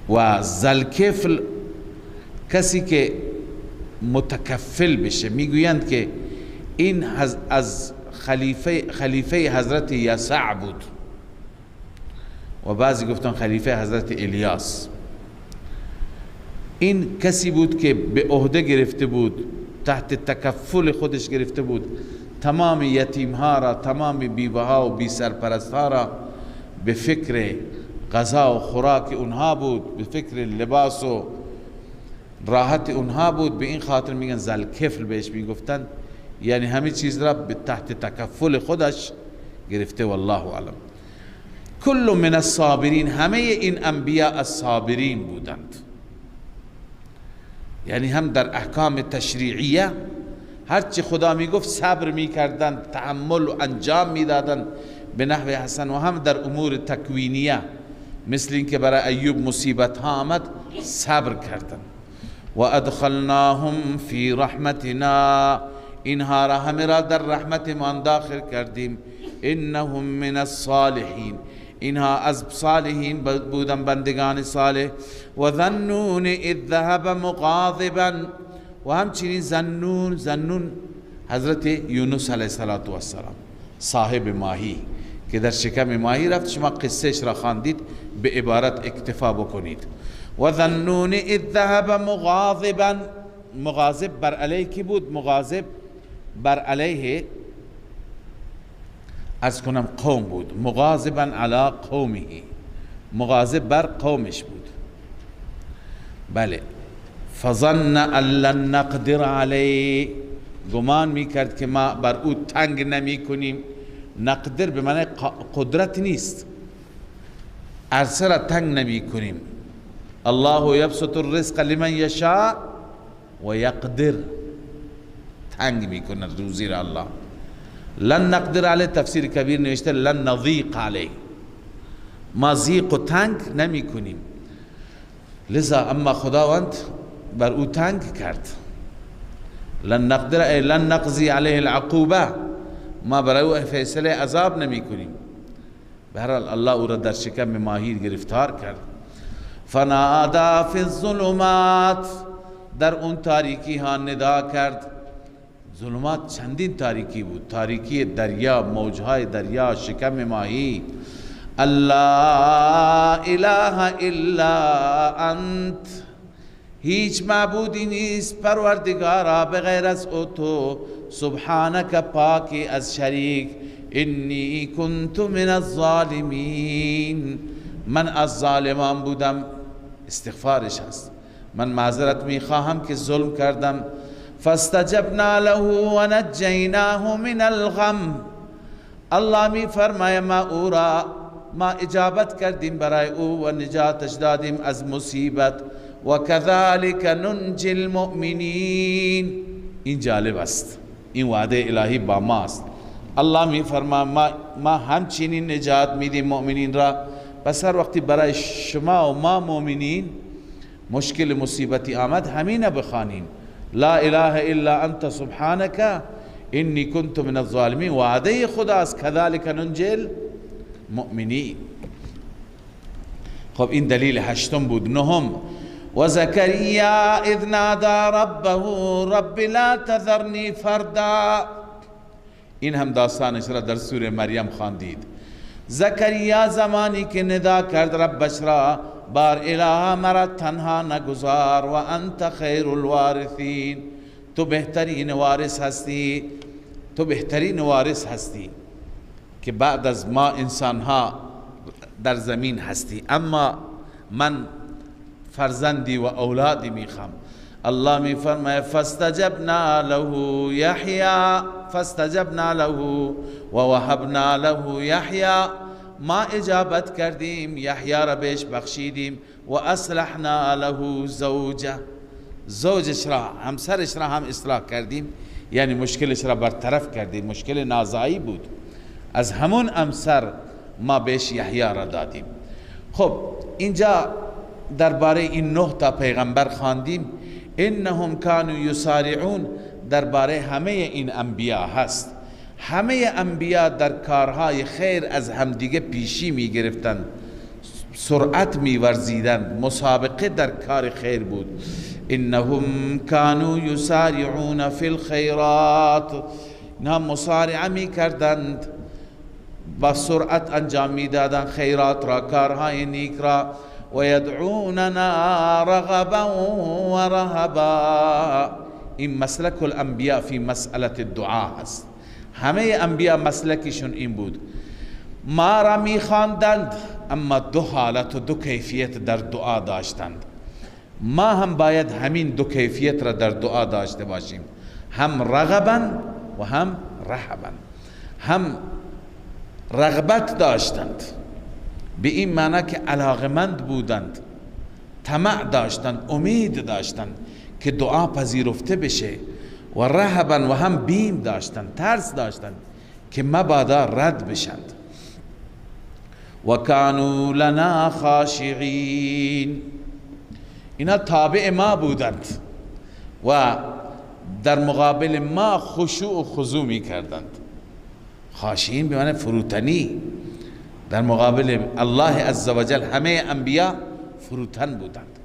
و ذوالکفل کسی که متکفل بشه، میگویند که این از خلیفه حضرت یسع بود و بعضی گفتن خلیفه حضرت الیاس. این کسی بود که به عهده گرفته بود، تحت تکفل خودش گرفته بود تمام یتیم ها را، تمام بیوه ها و بی سرپرست ها را، به فکر غذا و خوراک اونها بود، به فکر لباس و راحت اونها بود. به این خاطر میگن ذوالکفل بهش میگفتن، یعنی همه چیز را به تحت تکفل خودش گرفته. والله اعلم. کل من الصابرین، همه این انبیاء الصابرین بودند، یعنی هم در احکام تشریعیه هرچی خدا میگفت صبر میکردند، تحمل و انجام میدادند به نحو حسن، و هم در امور تکوینیه مثل این که برای ایوب مصیبت ها آمد صبر کردند. و ادخلناهم فی رحمتنا، اینها را همه را در رحمت ما داخل کردیم. انهم من الصالحین، اینها از صالحین بودن، بندگان صالح. و ذنون اذ ذهب مغاضبا، و همچنین ذنون حضرت یونس علیه السلام صاحب ماهی که در شکم ماهی رفت، شما قصهش را خواندید، به عبارت اکتفا بکنید. و ذنون اذ ذهب مغاضبا، مغاضب بر علیه کی بود؟ مغاضب بر علیه از کنم قوم بود، مغاضبا علی قومه، مغاضب بر قومش بود. بله. فظن ان لن نقدر علیه، گمان میکرد که ما بر او تنگ نمی کنیم. نقدر به معنی قدرت نیست، عرصه را تنگ نمی کنیم. الله یبسط الرزق لمن یشاء و یقدر، تنگ میکنه روزی را الله. لن نقدر علیه تفسیر کبیر نوشته لن نضیق علیه، ما ضیق و تنگ نمی کنیم. لذا اما خداوند بر او تنگ کرد. لن نقدر ای لن نقضی علیه العقوبه، ما برای او فیصله عذاب نمی کنیم. بهرحال الله او را در شکم ماهی گرفتار کرد. فنادا فی الظلمات، در اون تاریکی ها ندا کرد. ظلمات چندین تاریکی بود، تاریکی دریا، موجهای دریا، شکم ماهی. الله اله الا انت، هیچ معبودی نیست پروردگارا بغیر از او تو، سبحانک پاکی از شریک، انی کنت من الظالمین، من از ظالمان بودم. استغفارش هست، من معذرت میخواهم که ظلم کردم. فاستجبنا له و نجیناه من الغم، الله می فرماید ما او را ما اجابت کردیم برای او و نجاتش دادیم از مصیبت. و کذالک ننجی المؤمنین، این جالب است، این وعده الهی با ماست. الله می فرماید ما همچنین نجات میدیم مؤمنین را. پس هر وقتی برای شما و ما مؤمنین مشکل مصیبتی آمد، همین بخوانین لا اله الا انت سبحانک انی کنت من الظالمین. وعده خداست کذالک ننجی المؤمنین. خب این دلیل هشتم بود. نهم و زکریا اذ نادى ربه رب لا تذرنی فردا، این هم داستانش را در سوره مریم خواندید. زکریا زمانی که ندا کرد ربش را، بار الها مرا تنها نگذار و انت خیر الوارثین تو بهترین وارث هستی، تو بهترین وارث هستی که بعد از ما انسان ها در زمین هستی، اما من فرزندی و اولادی میخوام. الله میفرماید فاستجبنا له یحیی، فاستجبنا له و وهبنا له یحیی، ما اجابت کردیم یحیی را بهش بخشیدیم و اصلحنا له زوجه، زوجش را همسرش را هم اصلاح کردیم، یعنی مشکلش را برطرف کردیم، مشکل نازایی بود، از همون همسر ما بهش یحیی را دادیم. خب اینجا درباره این 9 تا پیغمبر خواندیم. انهم کانوا یسارعون درباره همه این انبیا هست. همه انبیا در کارهای خیر از همدیگه پیشی می گرفتند، سرعت می ورزیدند، مسابقه در کار خیر بود. انهم کانوا یسارعون فی الخیرات، اینها مسارعه می کردند، با سرعت انجام می دادند خیرات را، کارهای نیک را. و یدعوننا رغبا و رهبا، این مسلک الانبیاء فی مسئله الدعا هست. همه انبیا مسلکشون این بود، ما را می خواندند اما 2 حالت و 2 کیفیت در دعا داشتند. ما هم باید همین 2 کیفیت را در دعا داشته باشیم، هم رغبا و هم رهبا. هم رغبت داشتند به این معنی که علاقمند بودند، طمع داشتند، امید داشتند که دعا پذیرفته بشه، و رهبا و هم بیم داشتند، ترس داشتند که مبادا رد بشند. و کانوا لنا خاشعین، اینا تابع ما بودند و در مقابل ما خشوع و خضوع می کردند. خاشعین به معنی فروتنی، در مقابل الله عزوجل همه انبیا فروتن بودند.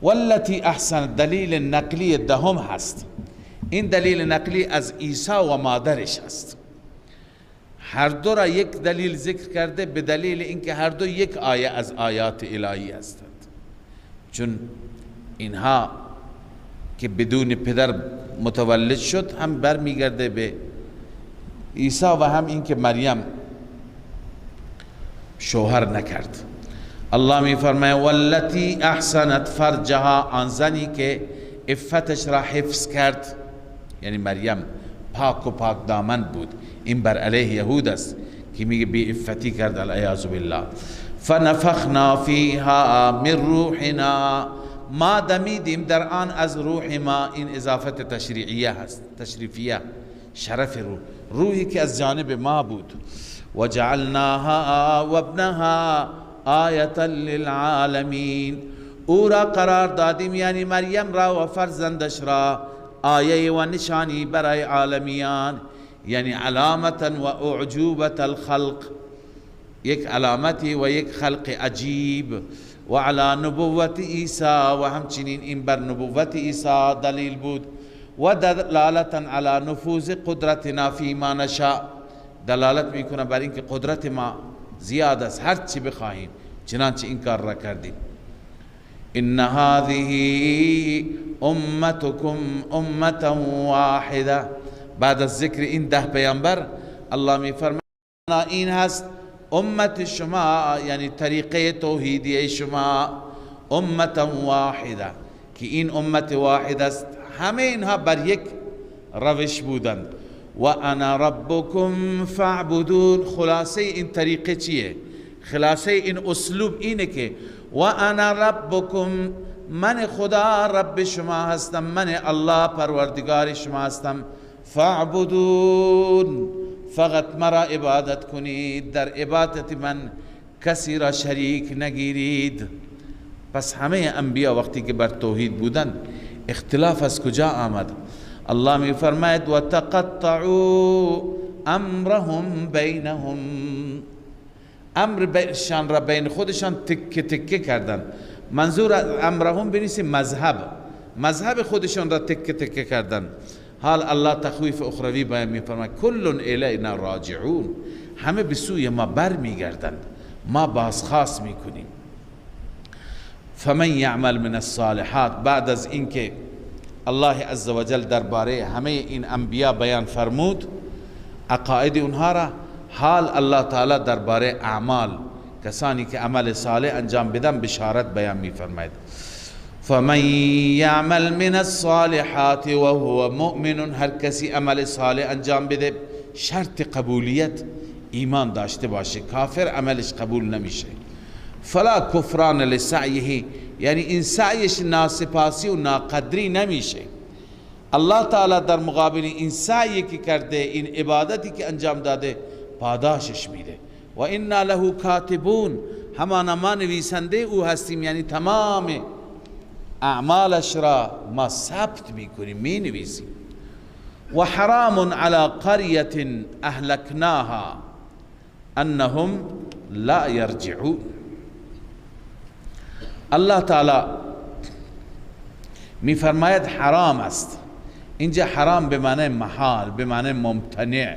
والتی احسن، دلیل نقلی دهم هست. این دلیل نقلی از عیسی و مادرش هست. هر دو را یک دلیل ذکر کرده به دلیل اینکه هر دو یک آیه از آیات الهی هستند، چون اینها که بدون پدر متولد شد هم برمیگرده به عیسی و هم اینکه مریم شوهر نکرد. الله می فرماید والتی احسنت فرجها، آن زنی که عفتش را حفظ کرد، یعنی مریم پاک و پاک دامن بود. این بر علیه یهود است که میگه بی عفتی کرد العیاذ بالله. فنفخنا فیها من روحنا، ما دمیدیم در آن از روح ما. این اضافت تشریعیه هست، تشریفیه، شرف روح، روحی که از جانب ما بود. وجعلناها وابنها آیة للعالمین، او را قرار دادیم یعنی مریم را و فرزندش را آیه و نشانی برای عالمیان، یعنی علامتا و اعجوبة الخلق، یک علامتی و یک خلق عجیب. و علی نبوت عیسی، و همچنین این بر نبوت عیسی دلیل بود. و دلالتا علی نفوذ قدرتنا فیما نشاء، دلالت میکنه بر اینکه قدرت ما زیاد است، هر چی بخواهیم چنانچه این کار را کردیم. ان هذه امتکم امه واحده، بعد از ذکر این 10 پیامبر الله میفرماید این هست امت شما، یعنی طریقه توحیدی شما، امه واحده، که این امت واحد است، همه اینها بر یک روش بودند. و انا ربکم فاعبدون، خلاصه این طریقه چیه؟ خلاصه این اسلوب اینه که و انا ربکم، من خدا رب شما هستم، من الله پروردگار شما هستم. فاعبدون، فقط مرا عبادت کنید، در عبادت من کسی را شریک نگیرید. پس همه انبیا وقتی که بر توحید بودن اختلاف از کجا آمد؟ الله می فرماید و تقطعوا امرهم بینهم، امرشان را بین خودشان تکه تکه کردن. منظور امرهم بنویسیم مذهب خودشان را تکه تکه کردن. حال الله تخویف اخروی بیان می فرماید کل الینا راجعون، همه به سوی ما بر می گردند، ما بازخواست می کنیم. فمن یعمل من الصالحات، بعد از اینکه الله عزوجل درباره همه این انبیا بیان فرمود عقاید اونها را، حال الله تعالی درباره اعمال کسانی که عمل صالح انجام بدن بشارت بیان می‌فرماید. فمن یعمل من الصالحات و هو مؤمن، هر کسی عمل صالح انجام بده، شرط قبولیت ایمان داشته باشه، کافر عملش قبول نمیشه. فلا کفران لسعیه، یعنی این سعیش ناسپاسی و ناقدری نمیشه. الله تعالی در مقابل این سعی که کرده، این عبادتی که انجام داده پاداشش میده. و انا له کاتبون، همان ما نویسنده او هستیم، یعنی تمام اعمالش را ما ثبت میکنیم، می نویسیم. و حرام علی قریة اهلکناها انهم لا یرجعون. الله تعالی می فرماید حرام است. اینجا حرام به معنی محال، به معنی ممتنع.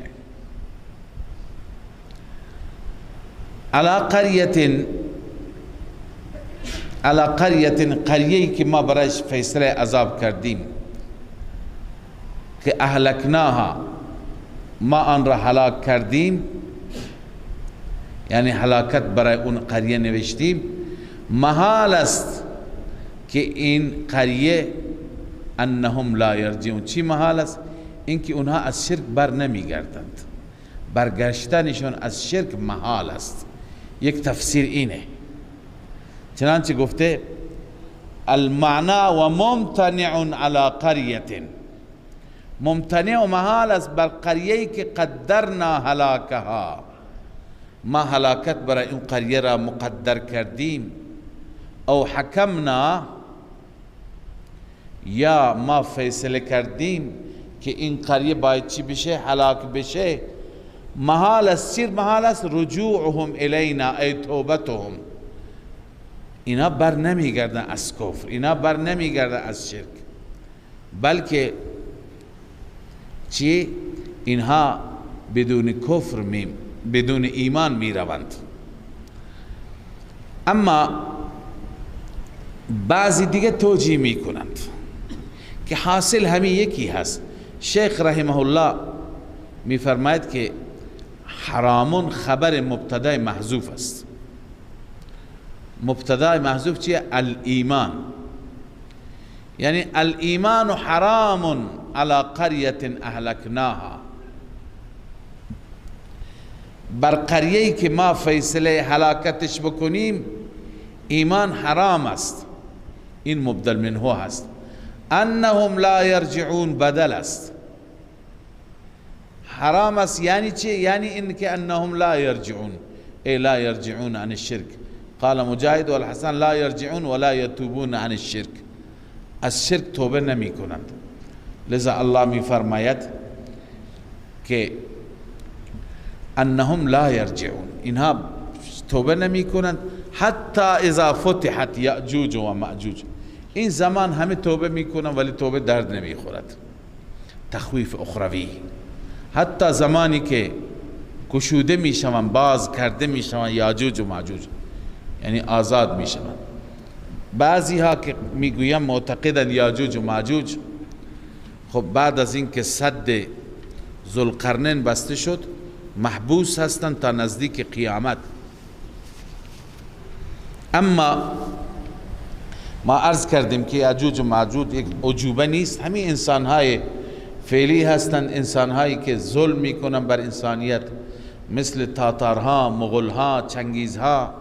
علی قریة، قریه‌ای که ما برایش فیصله عذاب کردیم، که اهلکناها، ما آن را هلاک کردیم، یعنی هلاکت برای اون قریه نوشتیم. محال است که این قریه انهم لا یرجعون. چی محال است؟ اینکه اونها از شرک بر نمیگردند، برگشتنشون از شرک محال است. یک تفسیر اینه، چنانچه گفته المعنى و ممتنع علی قریة، ممتنع و محال است بر قریه‌ای که قدرنا هلاکها، ما هلاکت برای این قریه را مقدر کردیم. او حکمنا، یا ما فیصله کردیم که این قریه باید چی بشه؟ هلاک بشه. محال است، چی محال است؟ رجوعهم الینا، ای توبتهم، اینا بر نمیگردن از کفر، اینا بر نمیگردن از شرک، بلکه چی؟ اینها بدون کفر بدون ایمان می روند. اما بعضی دیگه توجیه می کنند که حاصل همین یکی هست. شیخ رحمه الله می فرماید که حرامون خبر مبتدای محذوف است. مبتدای محذوف چیه؟ الایمان، یعنی الایمان حرام علی قریة اهلکناها، بر قریه‌ای که ما فیصله هلاکتش بکنیم ایمان حرام است. این مبدل منه هست. انهم لا یرجعون بدل است. حرام است یعنی چه؟ یعنی این که انهم لا یرجعون، ای لا یرجعون عن الشرک. قال مجاهد والحسن لا یرجعون ولا یتوبون عن الشرک، از شرک توبه نمی کنند. لذا الله می فرماید که انهم لا یرجعون، اینها توبه نمی کنند حتی اذا فتحت یأجوج و مأجوج. این زمان همه توبه می کنند ولی توبه درد نمی خورد. تخویف اخروی، حتی زمانی که گشوده می شوند، باز کرده می شوند یاجوج و ماجوج، یعنی آزاد می شوند. بعضی ها که می گویند معتقدند یاجوج و ماجوج، خب بعد از اینکه سد ذوالقرنین بسته شد محبوس هستند تا نزدیک قیامت. اما ما عرض کردیم که یاجوج و ماجوج یک عجوبه نیست، همین انسانهای فعلی هستند، انسانهایی که ظلم میکنن بر انسانیت، مثل تاتارها، مغولها، چنگیزها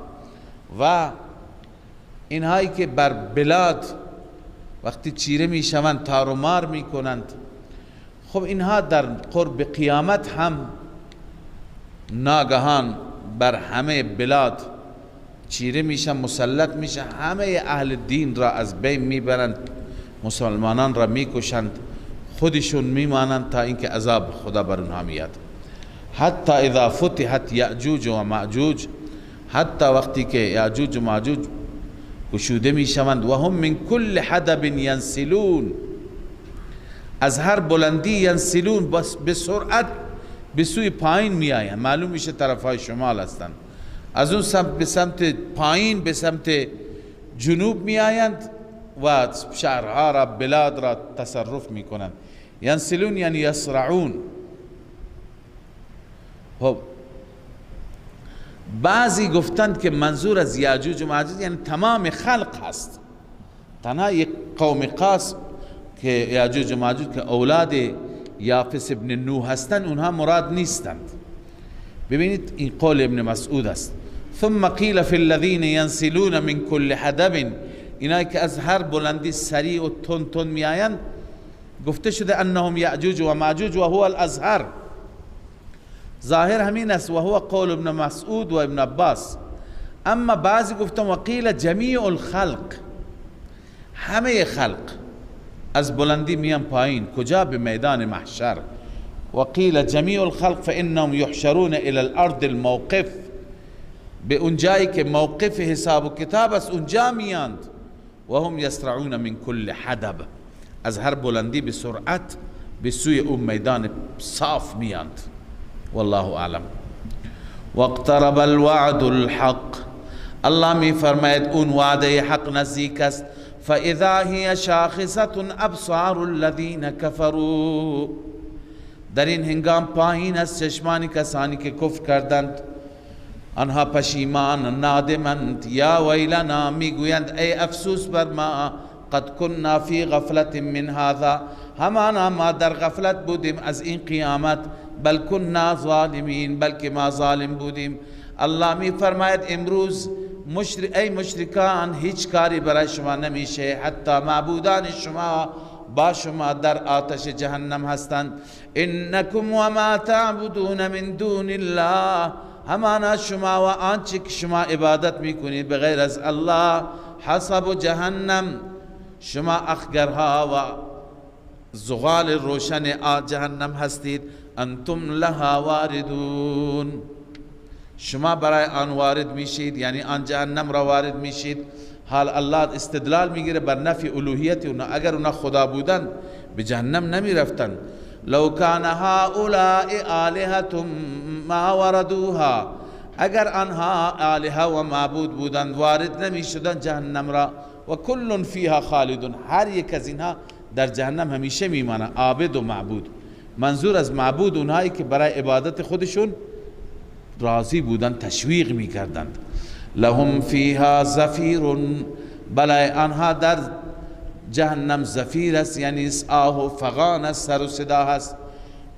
و اینهایی که بر بلاد وقتی چیره میشوند تار و مار میکنند. خب اینها در قرب قیامت هم ناگهان بر همه بلاد چیره میشن، مسلط میشن، همه اهل دین را از بین میبرند، مسلمانان را میکشند، خودشون میمانند تا اینکه عذاب خدا بر اونها میاد. حتی اذا فتحت یأجوج و مأجوج، حتی وقتی که یأجوج و مأجوج گشوده میشوند، و هم من کل حدب ینسلون، از هر بلندی ینسلون، بس به سرعت به سوی پایین میآیند. معلوم میشه طرفهای شمال هستند، از اون سمت به سمت پایین به سمت جنوب می آیند و شهرها را بلاد را تصرف می کنند. ینسلون یعنی یسرعون. خب بعضی گفتند که منظور از یاجوج و ماجوج یعنی تمام خلق هست، تنها یک قوم خاص که یاجوج و ماجوج که اولاد یافس ابن نوح هستند اونها مراد نیستند. ببینید این قول ابن مسعود است. ثم قیل فی الذین ینسلون من کل حدب، اینایی که از هر بلندی سریع و تند تند می آیند گفته شده انهم یاجوج و ماجوج و هو الازهر. ظاهر همین است و هو قول ابن مسعود و ابن عباس. اما بعضی گفتن وقیل جمیع الخلق، همه خلق از بلندی میان پایین. کجا؟ به میدان محشر. وقیل جمیع الخلق فانهم یحشرون الى الارض الموقف، به اون جایی که موقف حساب و کتاب است اونجا میاند. و هم یسرعون من کل حدب، از هر بلندی به سرعت به سوی اون میدان صاف میاند. والله اعلم. واقترب الوعد الحق، الله می فرماید اون وعده حق نزدیک است. فاذا هی شاخصه ابصار الذین کفروا، در این هنگام پایین از چشمان کسانی که کفر کردند. آنها پشیمان نادمند. یا ویلنا، میگویند ای افسوس بر ما، قد كنا فی غفلت من هذا، همانا ما در غفلت بودیم از این قیامت. بل كنا ظالمین، بلکه ما ظالم بودیم. الله می فرماید امروز ای مشرکان هیچ کاری برای شما نمیشه، حتی معبودان شما با شما در آتش جهنم هستند. انکم و ما تعبدون من دون الله، همانا شما و آنچه که شما عبادت میکنید بغیر از الله، حسب جهنم، شما اخگرها و زغال روشن جهنم هستید. انتم لها واردون، شما برای آن وارد میشید، یعنی آن جهنم را وارد میشید. حال الله استدلال میگیره بر نفی الوهیت اونا. اگر اونا خدا بودن به جهنم نمی رفتن. لو کان هؤلاء آلهة ما وردوها، اگر آنها آلهه و معبود بودند وارد نمی شدن جهنم را. و کل فیها خالدون، هر یک از اینها در جهنم همیشه میمانند. عابد و معبود، منظور از معبود اونهایی که برای عبادت خودشون راضی بودند، تشویق میکردند. لهم فیها زفیر، بلای آنها در جهنم زفیر است، یعنی آه و فغان است، سر و صدا هست.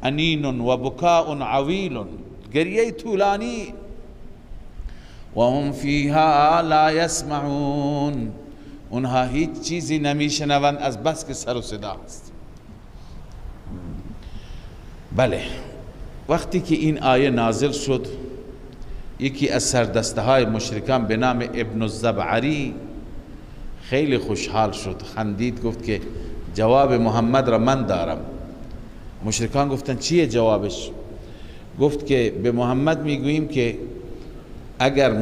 انین و بکاء عویل، گریه طولانی. و هم فیها لا یسمعون، اونها هیچ چیزی نمیشنوند از بس که سر و صدا است. بله، وقتی که این آیه نازل شد یکی از سردسته های مشرکان به نام ابن الزبعری خیلی خوشحال شد، خندید، گفت که جواب محمد را من دارم. مشرکان گفتن چیه جوابش؟ گفت که به محمد میگوییم که اگر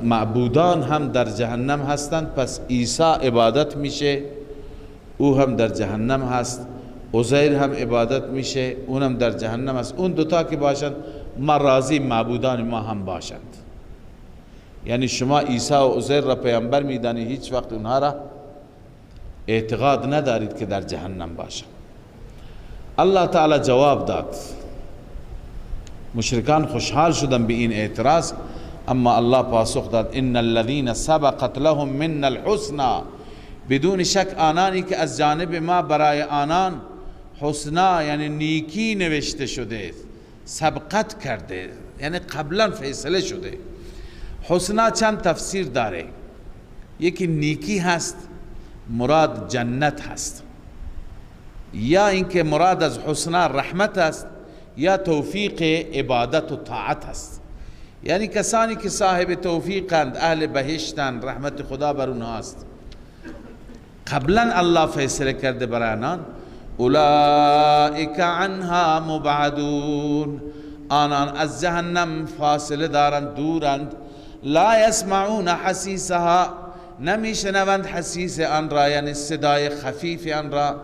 معبودان هم در جهنم هستند پس عیسی عبادت میشه، او هم در جهنم هست. عزیر هم عبادت میشه، اونم در جهنم است. اون دوتا که باشند ما راضی معبودان ما هم باشند. یعنی شما عیسی و عزیر را پیامبر میدانید، هیچ وقت اونها را اعتقاد ندارید که در جهنم باشند. الله تعالی جواب داد. مشرکان خوشحال شدن به این اعتراض، اما الله پاسخ داد ان الذين سبقت لهم من الحسنى، بدون شک آنانی که از جانب ما برای آنان حسنا یعنی نیکی نوشته شده، سبقت کرده یعنی قبلا فیصله شده. حسنا چند تفسیر داره. یکی نیکی هست، مراد جنت هست، یا اینکه مراد از حسنا رحمت است، یا توفیق عبادت و طاعت است. یعنی کسانی که صاحب توفیقند، اهل بهشتند، رحمت خدا بر اونها است. قبلا الله فیصله کرده برای آنان. اولئک عنها مبعدون، آنان از جهنم فاصله دارند، دورند. لا یسمعون حسیسها، نمیشنوند حسیس آن را، یعنی صدای خفیف آن را.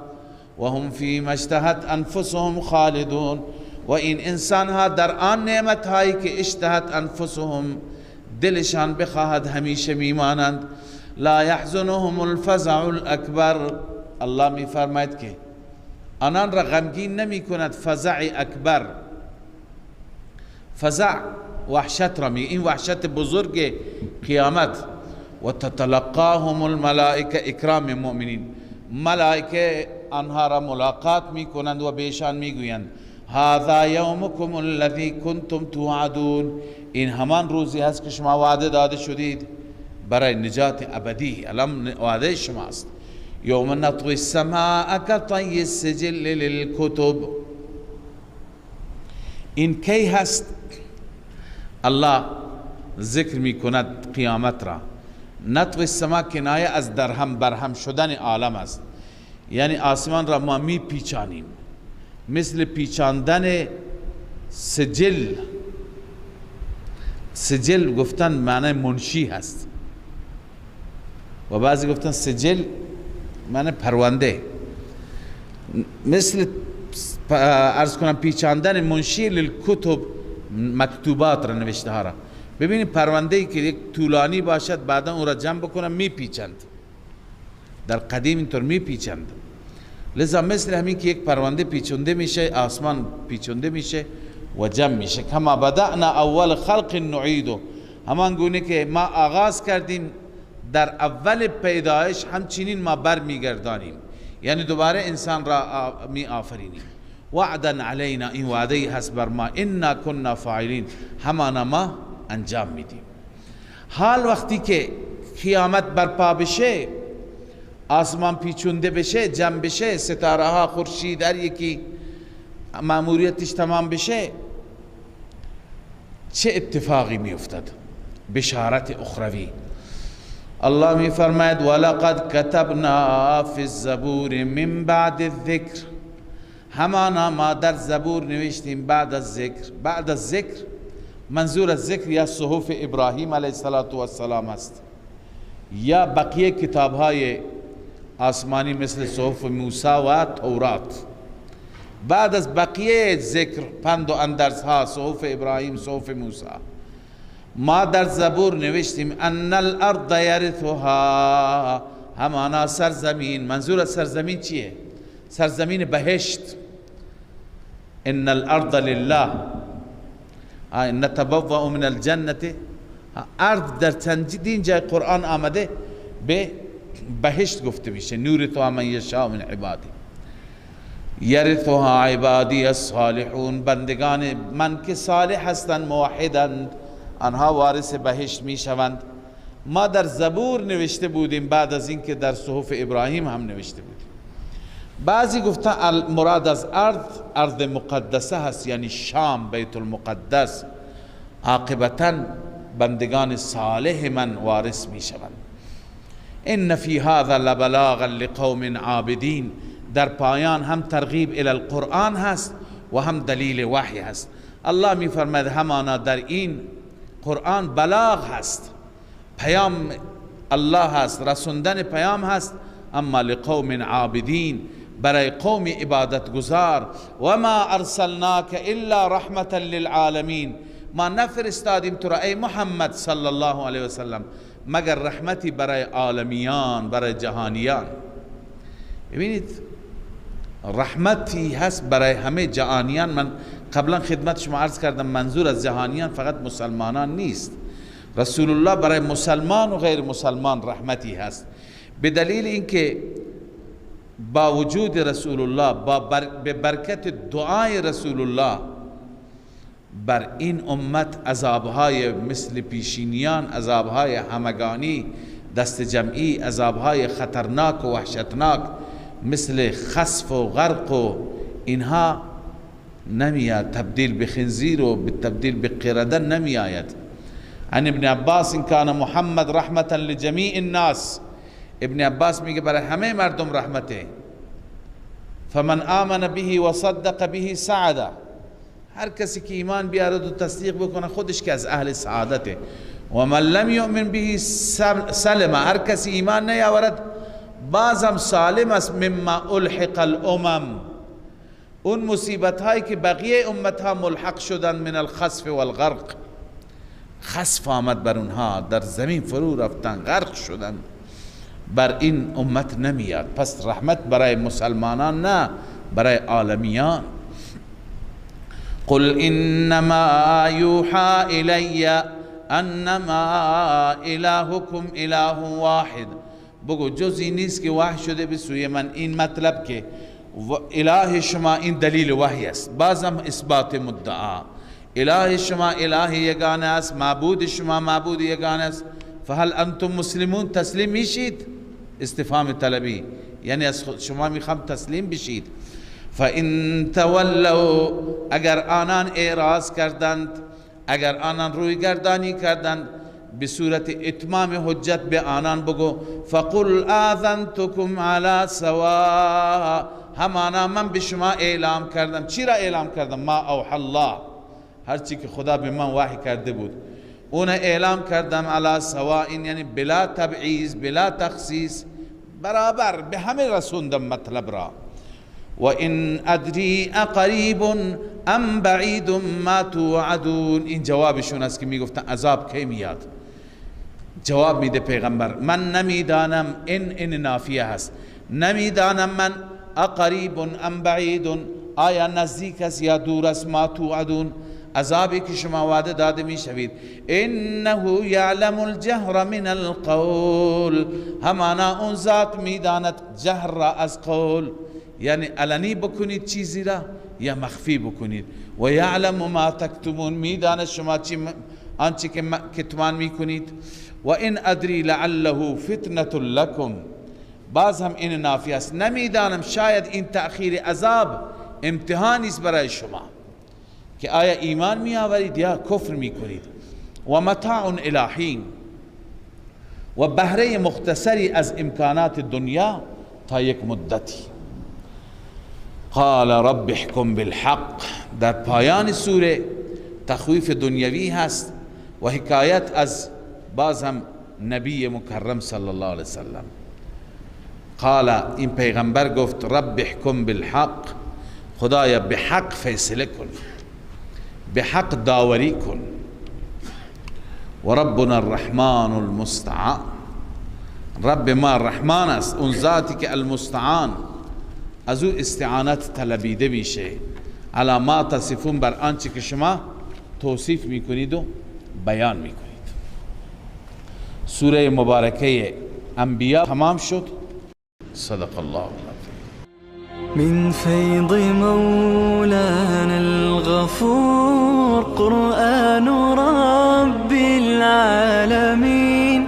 و هم فیما اشتهت انفسهم خالدون، و این انسان ها در آن نعمت هایی که اشتهت انفسهم، دلشان بخواهد، همیشه میمانند. لا يحزنهم الفزع الاکبر. الله می فرماید که آنان را غمگین نمی کند فزع اکبر. فزع وحشت را می، این وحشت بزرگ قیامت. و تتلقاهم الملائکه، اکرام مؤمنین، ملائکه آنها را ملاقات می کنند و بهشان می گویند هذا یومکم الذی کنتم توعدون، این همان روزی هست که شما وعده داده شدید برای نجات ابدی، الان وعده شماست. یوم نطوی السماء کطی السجل للکتب. این کی هست؟ الله ذکر می کند قیامت را. نطوی السماء کنایه از درهم برهم شدن عالم است، یعنی آسمان را ما می پیچانیم، مثل پیچاندن سجل. سجل گفتن معنی منشی هست و بعضی گفتن سجل معنی پرونده، مثل عرض کنم پیچاندن منشی للکتب، مکتوبات را، نوشته ها را. ببینید پرونده ای که یک طولانی باشد بعدا اون را جمع بکنن میپیچند، در قدیم اینطور میپیچند. لذا مثل همین که یک پرونده پیچونده میشه، آسمان پیچونده میشه و جمع میشه. کما بدأنا اول خلق نعیدو، همان گونه که ما آغاز کردیم در اول پیدایش همچنین ما بر میگردانیم، یعنی دوباره انسان را می آفرینیم. وعدا علینا، این وعده هست بر ما، انا کنا فاعلین، همانا ما انجام میدیم. حال وقتی که قیامت برپا بشه، آسمان پیچونده بشه، جمع بشه، ستاره ها، خورشید، هر یکی مأموریتش تمام بشه، چه اتفاقی می افتد؟ بشارت اخروی. الله می فرماید ولقد كتبنا فی الزبور من بعد الذکر، همانا ما در زبور نوشتیم بعد از ذکر. بعد از ذکر منظور از ذکر یا صحف ابراهیم علیه السلام است یا بقیه کتاب های آسمانی مثل صحف موسی و تورات. بعد از بقیه ذکر، پند و اندرس ها، صحف ابراهیم، صحف موسی، ما در زبور نوشتیم ان الارض یرثها، همانا سرزمین. منظور از سرزمین چیه؟ سرزمین بهشت. ان الارض لله نتبوأ من الجنة. ارض در چندین جای قرآن آمده به بهشت گفته میشه. نورثها من یشاء من عبادی، یرثها عبادی الصالحون، بندگان من که صالح هستند، موحدند، آنها وارث بهشت میشوند. ما در زبور نوشته بودیم بعد از اینکه در صحف ابراهیم هم نوشته بودیم. بعضی گفتن مراد از ارض مقدسه هست، یعنی شام، بیت المقدس. عاقبتاً بندگان صالح من وارث می شوند. ان فی هذا لبلاغا لقوم عابدین، در پایان هم ترغیب الی القرآن هست و هم دلیل وحی هست. الله می فرماید همانا در این قرآن بلاغ هست، پیام الله هست، رسوندن پیام هست، اما لقوم عابدین، برای قوم عبادت گزار. و ما ارسلناک الا رحمتا للعالمین، ما نفرستادیم تو را ای محمد صلی الله علیه وسلم مگر رحمتی برای عالمیان، برای جهانیان. ببینید رحمتی هست برای همه جهانیان. من قبلا خدمت شما عرض کردم منظور از جهانیان فقط مسلمانان نیست، رسول الله برای مسلمان و غیر مسلمان رحمتی هست، به دلیل اینکه با وجود رسول الله، به برکت دعای رسول الله بر این امت عذابهای مثل پیشینیان، عذابهای همگانی دست جمعی، عذابهای خطرناک و وحشتناک مثل خسف و غرق و اینها نمیاد، تبدیل به خنزیر و تبدیل به قرده نمیآید. عن ابن عباس ان کان محمد رحمتا لجمیع الناس، ابن عباس میگه برای همه مردم رحمته. فمن آمن به و صدق به سعده، هر کسی که ایمان بیارد و تصدیق بکنه خودش که از اهل سعادته. و من لم یؤمن به سلم، هر کسی ایمان نیاورد بازم سالم است. مما الحق الامم، اون مصیبت هایی که بقیه امت ها ملحق شدن، من الخسف والغرق، خسف آمد بر اونها، در زمین فرو رفتن، غرق شدن. بر این امت نمیاد. پس رحمت برای مسلمانان نه، برای عالمیان. قل انما یوحى الی انما الهکم اله واحد، بگو جزی نیست که وحی شده به سوی من این مطلب که اله شما این دلیل وحی است. بازم اثبات مدعا، اله شما اله یگانه است، معبود شما معبود یگانه است. فهل انتم مسلمون، تسلیم میشید؟ استفهام طلبی، یعنی از شما میخوام تسلیم بشید. فان تولوا، اگر آنان اعراض کردند، اگر آنان روی گردانی کردند، به صورت اتمام حجت به آنان بگو فقل آذنتکم علی سواء، همانا من به شما اعلام کردم. چی را اعلام کردم؟ ما اوحى الله، هرچی که خدا به من وحی کرده بود اون اعلام کردم. علی سواء یعنی بلا تبعیض بلا تخصیص، برابر به همه رسوندم مطلب را. و ان ادری اقریب ام بعید ما توعدون، این جوابشون است که میگفتن عذاب کی میاد. جواب میده پیغمبر من نمیدانم، این نافیه هست، نمیدانم من اقریب ام بعید، آیا نزدیک است یا دور است، ما توعدون عذابی که شما وعده داده میشوید. انه یعلم الجهر من القول، همانا اون ذات میداند جهر را از قول، یعنی علنی بکنید چیزی را یا مخفی بکنید. و یعلم ما تکتمون، میداند شما آنچه که کتمان میکنید. و این ادری لعله فتنة لکم، باز هم این نافی است، نمیدانم شاید این تأخیر عذاب امتحانی است برای شما که آیا ایمان می آورید یا کفر می کنید. و متاع الی حین، و بهره مختصری از امکانات دنیا تا یک مدتی. قال رب احکم بالحق، در پایان سوره تخویف دنیوی هست و حکایت از باز هم نبی مکرم صلی الله علیه وسلم. قال، این پیغمبر گفت رب احکم بالحق، خدایا به حق فیصله کن، به حق داوری کن. و ربنا الرحمن المستعان، رب ما رحمان است، اون ذاتی که المستعان از او استعانت طلبیده میشه. علامات تصفون بر آنچه که شما توصیف میکنید و بیان میکنید. سوره مبارکه انبیاء تمام شد. صدق الله العظیم. من فيض مولانا الغفور قرآن رب العالمين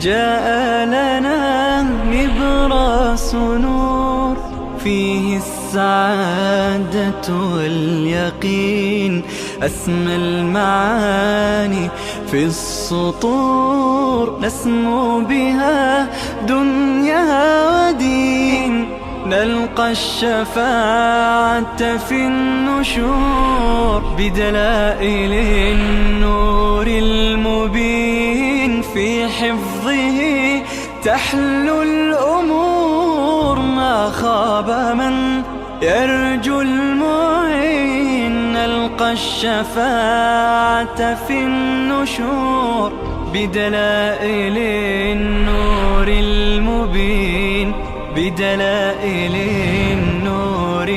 جاء لنا نبراس نور فيه السعادة واليقين أسمى المعاني في السطور نسمو بها دنيا ودين نلقى الشفاعة في النشور بدلائل النور المبين في حفظه تحلو الأمور ما خاب من يرجو المعين نلقى الشفاعة في النشور بدلائل النور المبين بدلائل النور